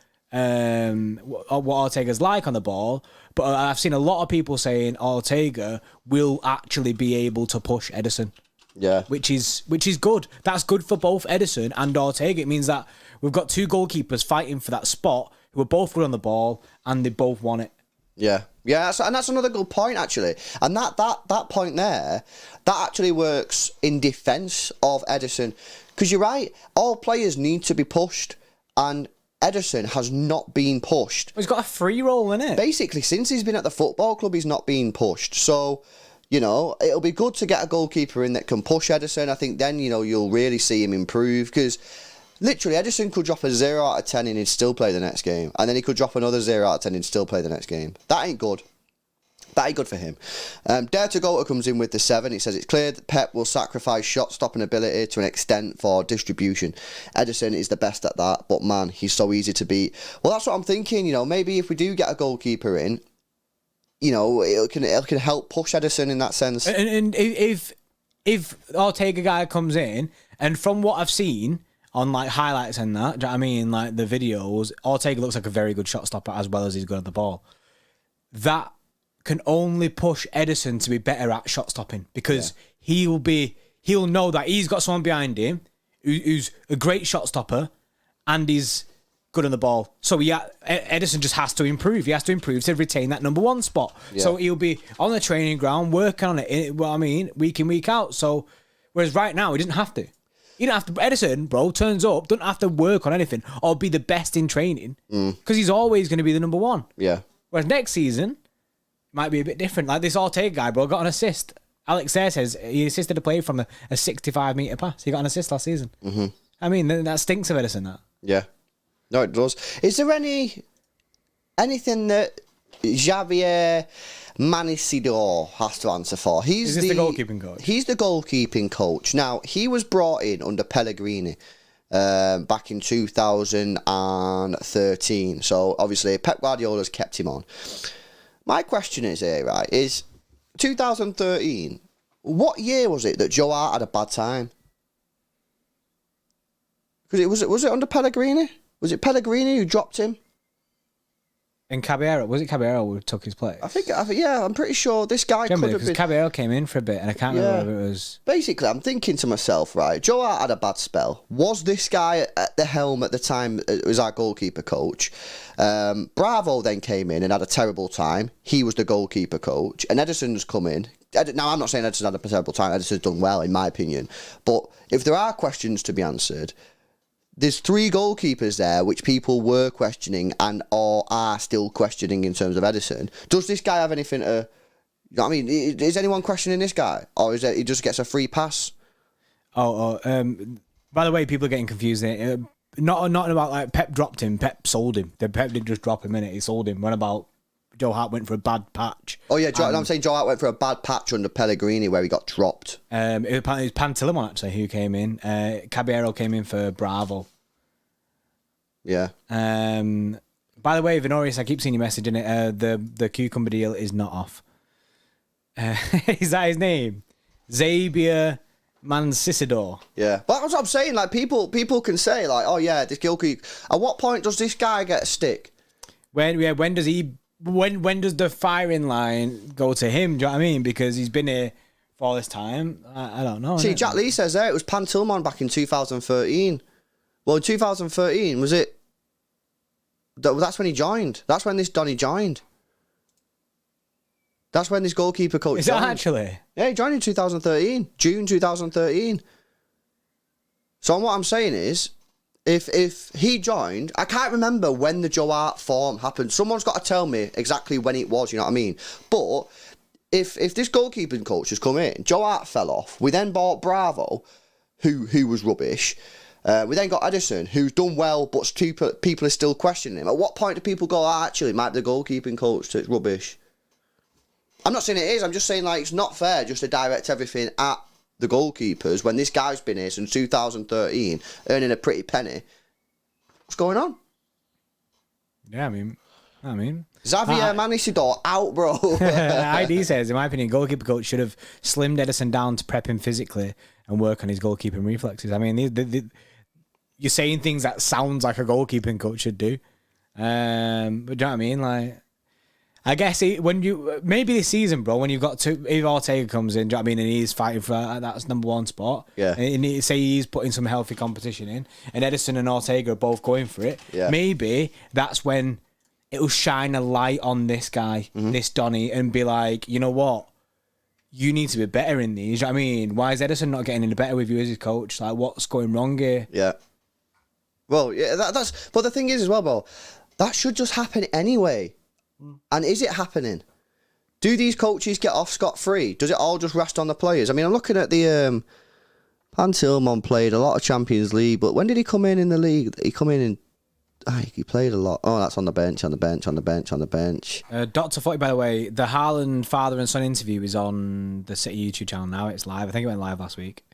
Speaker 1: like on the ball, but I've seen a lot of people saying Ortega will actually be able to push Ederson.
Speaker 2: Yeah,
Speaker 1: which is good. That's good for both Ederson and Ortega. It means that we've got 2 goalkeepers fighting for that spot who are both good on the ball and they both want it.
Speaker 2: Yeah, and that's another good point actually. And that point there, that actually works in defence of Ederson, because you're right. All players need to be pushed, and Ederson has not been pushed.
Speaker 1: He's got a free roll in it.
Speaker 2: Basically, since he's been at the football club, he's not been pushed. So, you know, it'll be good to get a goalkeeper in that can push Ederson. I think then, you know, you'll really see him improve, because literally Ederson could drop a 0 out of 10 and he'd still play the next game. And then he could drop another 0 out of 10 and he'd still play the next game. That ain't good. That ain't good for him. Dare to Go comes in with the 7. He says it's clear that Pep will sacrifice shot-stopping ability to an extent for distribution. Ederson is the best at that, but man, he's so easy to beat. Well, that's what I'm thinking, you know, maybe if we do get a goalkeeper in, you know, it can help push Ederson in that sense.
Speaker 1: And if Ortega guy comes in, and from what I've seen on like highlights and that, do you know what I mean, like the videos, Ortega looks like a very good shot stopper as well as he's good at the ball. That can only push Ederson to be better at shot stopping, because he'll know that he's got someone behind him who's a great shot stopper and he's good on the ball. So Ederson just has to improve. He has to improve to retain that number 1 spot. Yeah. So he'll be on the training ground working on it. Well, I mean, week in, week out. So whereas right now he doesn't have to. He don't have to. Ederson, bro, turns up, don't have to work on anything or be the best in training, because he's always going to be the number 1.
Speaker 2: Yeah.
Speaker 1: Whereas next season might be a bit different. Like this Ortega guy, bro, got an assist. Alex Sayre says he assisted a play from a 65-metre pass. He got an assist last season. Mm-hmm. I mean, that stinks of Ederson, that.
Speaker 2: Yeah. No, it does. Is there anything that Javier Manisidor has to answer for?
Speaker 1: Is this the goalkeeping coach?
Speaker 2: He's the goalkeeping coach. Now, he was brought in under Pellegrini back in 2013. So, obviously, Pep Guardiola's kept him on. My question is here, right, is 2013, what year was it that Joe Hart had a bad time? Because was it under Pellegrini? Was it Pellegrini who dropped him?
Speaker 1: And Caballero, was it Caballero who took his place?
Speaker 2: I think, yeah, I'm pretty sure this guy could have been...
Speaker 1: Because Caballero came in for a bit, and I can't remember whether it was...
Speaker 2: Basically, I'm thinking to myself, right, Joe Hart had a bad spell. Was this guy at the helm at the time, was our goalkeeper coach? Bravo then came in and had a terrible time. He was the goalkeeper coach. And Ederson's come in. Now, I'm not saying Ederson had a terrible time. Ederson's done well, in my opinion. But if there are questions to be answered... there's 3 goalkeepers there which people were questioning and or are still questioning in terms of Ederson. Does this guy have anything to... You know what I mean? Is anyone questioning this guy? Or is it he just gets a free pass?
Speaker 1: By the way, people are getting confused. Not about like Pep dropped him. Pep sold him. Pep didn't just drop him in it. He sold him. What about Joe Hart went for a bad patch?
Speaker 2: Oh yeah, I'm saying Joe Hart went for a bad patch under Pellegrini where he got dropped.
Speaker 1: It was Pantilimon actually who came in. Caballero came in for Bravo.
Speaker 2: Yeah.
Speaker 1: By the way, Venorius, I keep seeing your message in it. The cucumber deal is not off. Is that his name? Xavier Mancisidor.
Speaker 2: Yeah, but that's what I'm saying. Like people can say like, oh yeah, this goalkeeper. At what point does this guy get a stick?
Speaker 1: When does he? When does the firing line go to him? Do you know what I mean? Because he's been here for all this time. I don't know.
Speaker 2: See, Jack Lee says there it was Pantilimon back in 2013. Well, in 2013 was it? That's when he joined. That's when this Donny joined. That's when this goalkeeper coach
Speaker 1: Is
Speaker 2: joined.
Speaker 1: that actually?
Speaker 2: Yeah, he joined in 2013. June 2013. So what I'm saying is, if he joined, I can't remember when the Joe Hart form happened. Someone's got to tell me exactly when it was, you know what I mean? But if this goalkeeping coach has come in, Joe Hart fell off. We then bought Bravo, who was rubbish. We then got Ederson, who's done well, but people are still questioning him. At what point do people go, actually, might the goalkeeping coach that's rubbish? I'm not saying it is, I'm just saying like it's not fair just to direct everything at the goalkeepers when this guy's been here since 2013 earning a pretty penny. What's going on?
Speaker 1: Yeah, I mean
Speaker 2: Xavier Mancisidor out, bro.
Speaker 1: ID says, in my opinion, goalkeeper coach should have slimmed Ederson down to prep him physically and work on his goalkeeping reflexes. I mean, you're saying things that sounds like a goalkeeping coach should do. But do you know what I mean? Like, I guess maybe this season, bro, when you've got if Ortega comes in, do you know what I mean, and he's fighting for that's number 1 spot.
Speaker 2: Yeah.
Speaker 1: And say he's putting some healthy competition in, and Ederson and Ortega are both going for it.
Speaker 2: Yeah.
Speaker 1: Maybe that's when it'll shine a light on this guy, this Donny, and be like, you know what? You need to be better in these. You know what I mean? Why is Ederson not getting any better with you as his coach? Like, what's going wrong here?
Speaker 2: Yeah. Well, yeah, that's. But the thing is, as well, bro, that should just happen anyway. And is it happening? Do these coaches get off scot-free? Does it all just rest on the players? I mean, I'm looking at the Pantilimon played a lot of Champions League, but when did he come in the league? He come in he played a lot. Oh, that's on the bench.
Speaker 1: Dr. 40, by the way, the Haaland father and son interview is on the City YouTube channel now. It's live. I think it went live last week.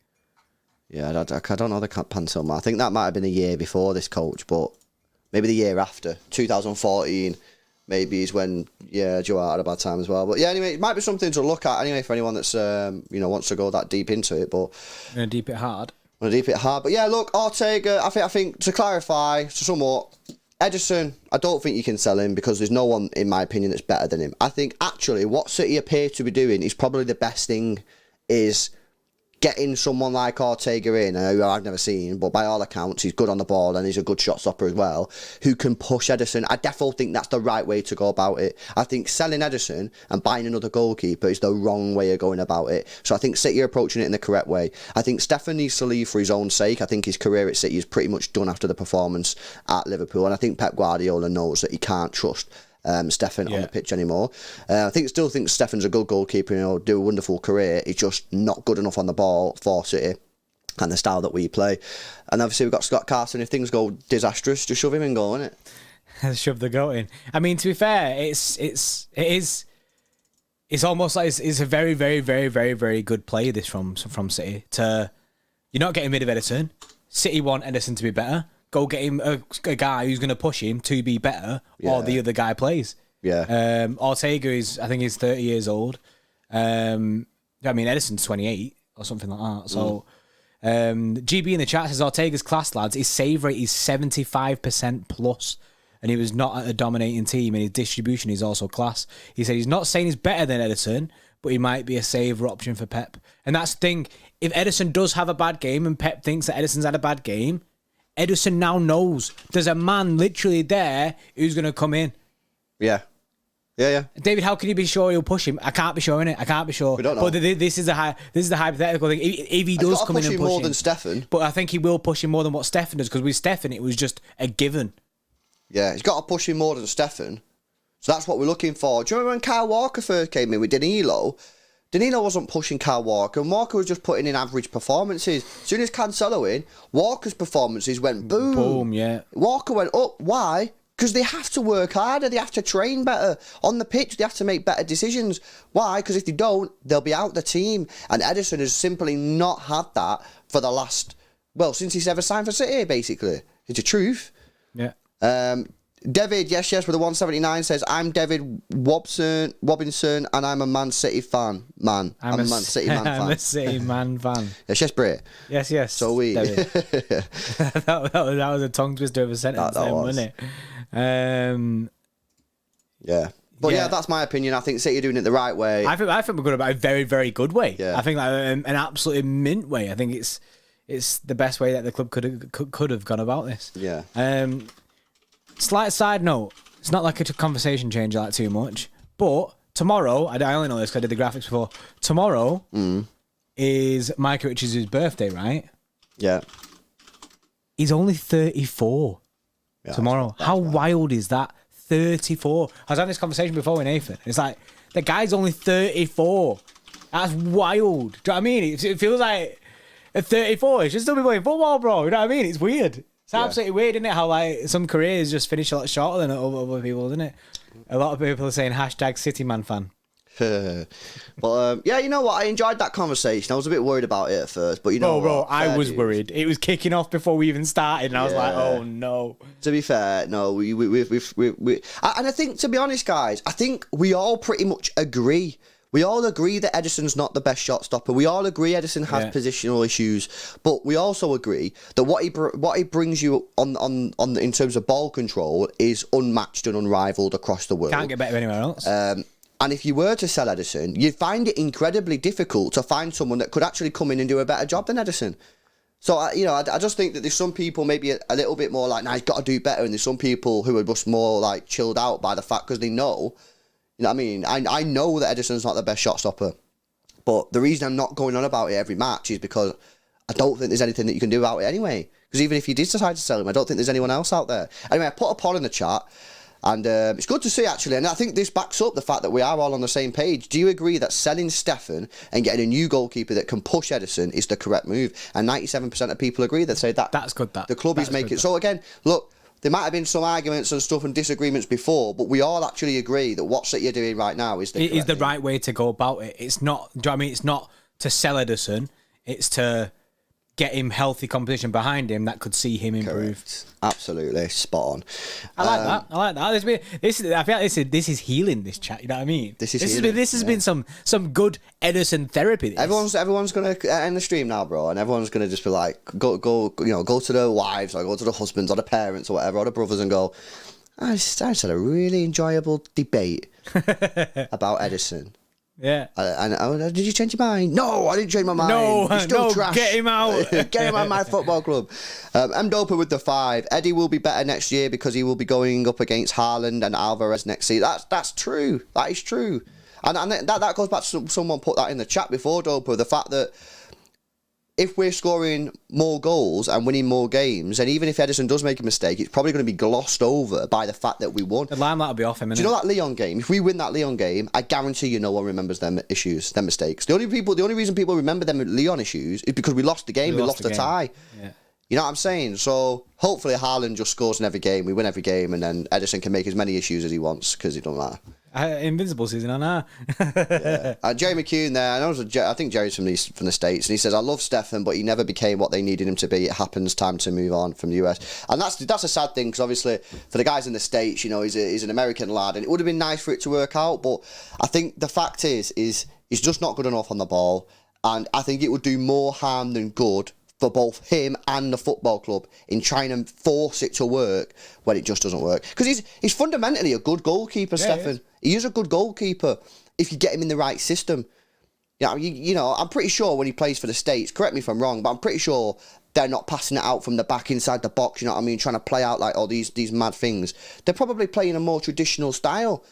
Speaker 2: Yeah, I don't know the Pantilimon. I think that might have been a year before this coach, but maybe the year after, 2014. Maybe is when, Joe Hart had a bad time as well. But yeah, anyway, it might be something to look at anyway for anyone that's, wants to go that deep into it. But
Speaker 1: Gonna deep it hard.
Speaker 2: But yeah, look, Ortega, I think to clarify, somewhat, Ederson, I don't think you can sell him because there's no one, in my opinion, that's better than him. I think actually what City appear to be doing is probably the best thing is getting someone like Ortega in, who I've never seen, but by all accounts, he's good on the ball and he's a good shot stopper as well, who can push Ederson. I definitely think that's the right way to go about it. I think selling Ederson and buying another goalkeeper is the wrong way of going about it. So I think City are approaching it in the correct way. I think Steffen needs to leave for his own sake. I think his career at City is pretty much done after the performance at Liverpool, and I think Pep Guardiola knows that he can't trust Steffen on the pitch anymore. I still think Steffen's a good goalkeeper and he'll do a wonderful career. He's just not good enough on the ball for City and the style that we play. And obviously we've got Scott Carson. If things go disastrous, just shove him in goal, innit?
Speaker 1: Shove the goal in. I mean, to be fair, it is almost like it's a very, very, very, very, very good play this from City. You're not getting rid of Ederson. City want Ederson to be better. Go get him a guy who's going to push him to be better, or the other guy plays.
Speaker 2: Yeah.
Speaker 1: Ortega he's 30 years old. I mean, Ederson's 28 or something like that. So, GB in the chat says Ortega's class, lads. His save rate is 75% plus, and he was not at a dominating team, and his distribution is also class. He said he's not saying he's better than Ederson, but he might be a saver option for Pep. And that's the thing. If Ederson does have a bad game, and Pep thinks that Ederson's had a bad game, Ederson now knows there's a man literally there who's going to come in.
Speaker 2: Yeah. Yeah, yeah.
Speaker 1: David, how can you be sure he'll push him? I can't be sure, innit? I can't be sure.
Speaker 2: We don't know.
Speaker 1: But this is a hypothetical thing. If he does come in and push
Speaker 2: more
Speaker 1: him,
Speaker 2: than Steffen.
Speaker 1: but I think he will push him more than what Steffen does, because with Steffen it was just a given.
Speaker 2: Yeah, he's got to push him more than Steffen. So that's what we're looking for. Do you remember when Kyle Walker first came in with Danilo? Danilo wasn't pushing Kyle Walker, and Walker was just putting in average performances. As soon as Cancelo in, Walker's performances went boom.
Speaker 1: Boom, yeah.
Speaker 2: Walker went up. Why? Because they have to work harder. They have to train better. On the pitch, they have to make better decisions. Why? Because if they don't, they'll be out the team. And Ederson has simply not had that for the last, well, since he's ever signed for City, basically. It's the truth.
Speaker 1: Yeah.
Speaker 2: David, yes, with the 179 says, I'm David Robinson, and I'm a Man City fan. I'm a Man City man fan.
Speaker 1: I'm a City man fan.
Speaker 2: Yes, Bray.
Speaker 1: Yes.
Speaker 2: So we.
Speaker 1: that was a tongue twister of a sentence,
Speaker 2: that was.
Speaker 1: wasn't it?
Speaker 2: Yeah. But yeah, that's my opinion. I think City are doing it the right way.
Speaker 1: I think we're going about a very, very good way.
Speaker 2: Yeah.
Speaker 1: I think like an absolutely mint way. I think it's the best way that the club could have gone about this.
Speaker 2: Yeah.
Speaker 1: Slight side note, it's not like a conversation changer like too much, but tomorrow, I only know this because I did the graphics before, tomorrow is Mike Richards' birthday, right?
Speaker 2: Yeah.
Speaker 1: He's only 34 tomorrow. That's how wild is that? 34. I was having this conversation before with Nathan. It's like, the guy's only 34. That's wild. Do you know what I mean? It feels like at 34, he should still be playing football, bro. You know what I mean? It's weird. It's absolutely weird, isn't it? How like some careers just finish a lot shorter than other people, isn't it? A lot of people are saying #City man fan.
Speaker 2: But yeah, you know what? I enjoyed that conversation. I was a bit worried about it at first, but you know,
Speaker 1: bro, I was worried. It was kicking off before we even started, and I was like, "Oh no!"
Speaker 2: To be fair, no, we and I think, to be honest, guys, I think we all pretty much agree. We all agree that Ederson's not the best shot stopper. We all agree Ederson has positional issues, but we also agree that what he brings you on in terms of ball control is unmatched and unrivaled across the world.
Speaker 1: Can't get better anywhere else.
Speaker 2: And if you were to sell Ederson, you'd find it incredibly difficult to find someone that could actually come in and do a better job than Ederson. So, I just think that there's some people maybe a little bit more like, nah, he's got to do better. And there's some people who are just more like chilled out by the fact because they know, you know what I mean? I know that Ederson's not the best shot stopper. But the reason I'm not going on about it every match is because I don't think there's anything that you can do about it anyway. Because even if you did decide to sell him, I don't think there's anyone else out there. Anyway, I put a poll in the chat. And it's good to see, actually, and I think this backs up the fact that we are all on the same page. Do you agree that selling Steffen and getting a new goalkeeper that can push Ederson is the correct move? And 97% of people agree. That say that's
Speaker 1: good.
Speaker 2: The club is making. So again, look, there might have been some arguments and stuff and disagreements before, but we all actually agree that what City are doing right now is the
Speaker 1: right way to go about it. It's not. Do you know what I mean? It's not to sell Ederson. It's to get him healthy competition behind him that could see him improve.
Speaker 2: Correct. Absolutely spot on.
Speaker 1: I like that. I feel like this is healing. This chat, you know what I mean? This has been some good Ederson therapy.
Speaker 2: Everyone's gonna end the stream now, bro, and everyone's gonna just be like, go to their wives or go to the husbands or the parents or whatever or the brothers and go, I just had a really enjoyable debate about Ederson.
Speaker 1: Yeah.
Speaker 2: Did you change your mind? No, I didn't change my mind.
Speaker 1: No,
Speaker 2: you're still trash.
Speaker 1: Get him out.
Speaker 2: Get him out of my football club. M. Doper with the 5. Eddie will be better next year because he will be going up against Haaland and Alvarez next season. That's true. That is true. And that goes back to someone put that in the chat before, Doper, the fact that if we're scoring more goals and winning more games, and even if Ederson does make a mistake, it's probably going to be glossed over by the fact that we won.
Speaker 1: The limelight will be off him, innit?
Speaker 2: Do you know that Lyon game? If we win that Lyon game, I guarantee you no one remembers them issues, them mistakes. The only reason people remember them Lyon issues is because we lost the game, we lost the tie. Yeah. You know what I'm saying? So hopefully Haaland just scores in every game, we win every game, and then Ederson can make as many issues as he wants because it don't matter.
Speaker 1: Invincible season, I know.
Speaker 2: Yeah. Jerry McCune there. I think Jerry's from the States, and he says, I love Steffen, but he never became what they needed him to be. It happens, time to move on from the US. And that's a sad thing, because obviously for the guys in the States, you know, he's an American lad, and it would have been nice for it to work out, but I think the fact is he's just not good enough on the ball, and I think it would do more harm than good for both him and the football club in trying to force it to work when it just doesn't work. Because he's fundamentally a good goalkeeper, Steffen. He is a good goalkeeper if you get him in the right system. You know, I'm pretty sure when he plays for the States, correct me if I'm wrong, but I'm pretty sure they're not passing it out from the back inside the box, you know what I mean, trying to play out like all these mad things. They're probably playing a more traditional style.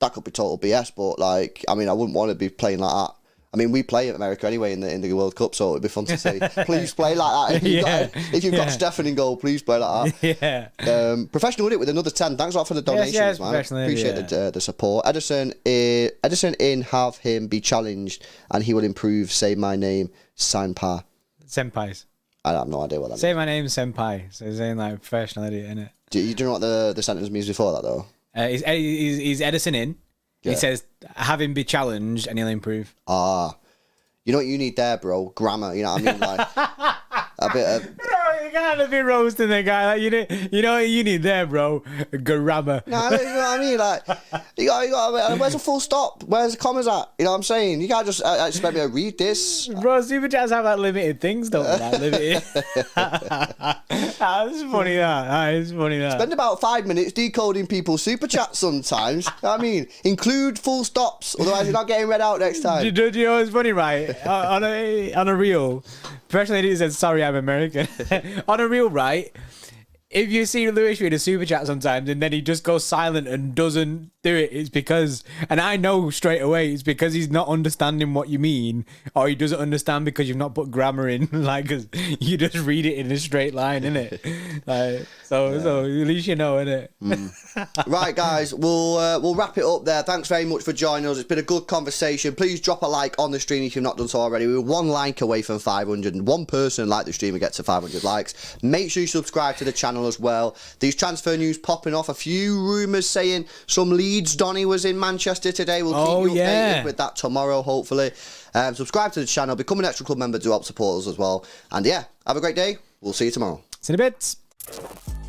Speaker 2: that could be total BS. But like, I mean, I wouldn't want to be playing like that. I mean, we play America anyway in the World Cup, so it'd be fun to see. Please play like that. If you've got Steffen in goal, please play like
Speaker 1: that.
Speaker 2: Yeah. Professional with it with another 10. Thanks a lot for the donations, man. Appreciate the support. Ederson in, have him be challenged, and he will improve. Say my name, Senpai.
Speaker 1: Senpais.
Speaker 2: I have no idea what that means.
Speaker 1: Say my name, Senpai. So he's saying like professional idiot, innit?
Speaker 2: Do you know what the sentence means before that though?
Speaker 1: He's Ederson in. Yeah. He says, have him be challenged and he'll improve.
Speaker 2: Ah. You know what you need there, bro? Grammar, you know what I mean? Like, a bit of...
Speaker 1: Bro, you can't be roasting the guy. Like, you know what you need there, bro? Grammar.
Speaker 2: No, you know what I mean? Like, you got, where's the full stop? Where's the commas at? You know what I'm saying? You can't just expect me to read this.
Speaker 1: Bro, super chats have like limited things, don't they? Like, limited. That's funny, that is funny, that.
Speaker 2: Spend about 5 minutes decoding people's super chats sometimes. You know what I mean? Include full stops, otherwise you're not getting read out next time.
Speaker 1: Do you know what's funny, right? On a reel, professional idiot said, sorry, I'm American. On a reel, right? If you see Lewis read a super chat sometimes and then he just goes silent and doesn't do it, it's because, and I know straight away, it's because he's not understanding what you mean, or he doesn't understand because you've not put grammar in, like, cause you just read it in a straight line, innit? Like, so at least you know, innit?
Speaker 2: Right, guys, we'll wrap it up there. Thanks very much for joining us. It's been a good conversation. Please drop a like on the stream if you've not done so already. We're one like away from 500, and one person like the stream and get to 500 likes. Make sure you subscribe to the channel as well. These transfer news popping off. A few rumours saying some Leeds Donny was in Manchester today. We'll keep you updated with that tomorrow, hopefully. Subscribe to the channel. Become an extra club member to help support us as well. And yeah, have a great day. We'll see you tomorrow.
Speaker 1: See you in a bit.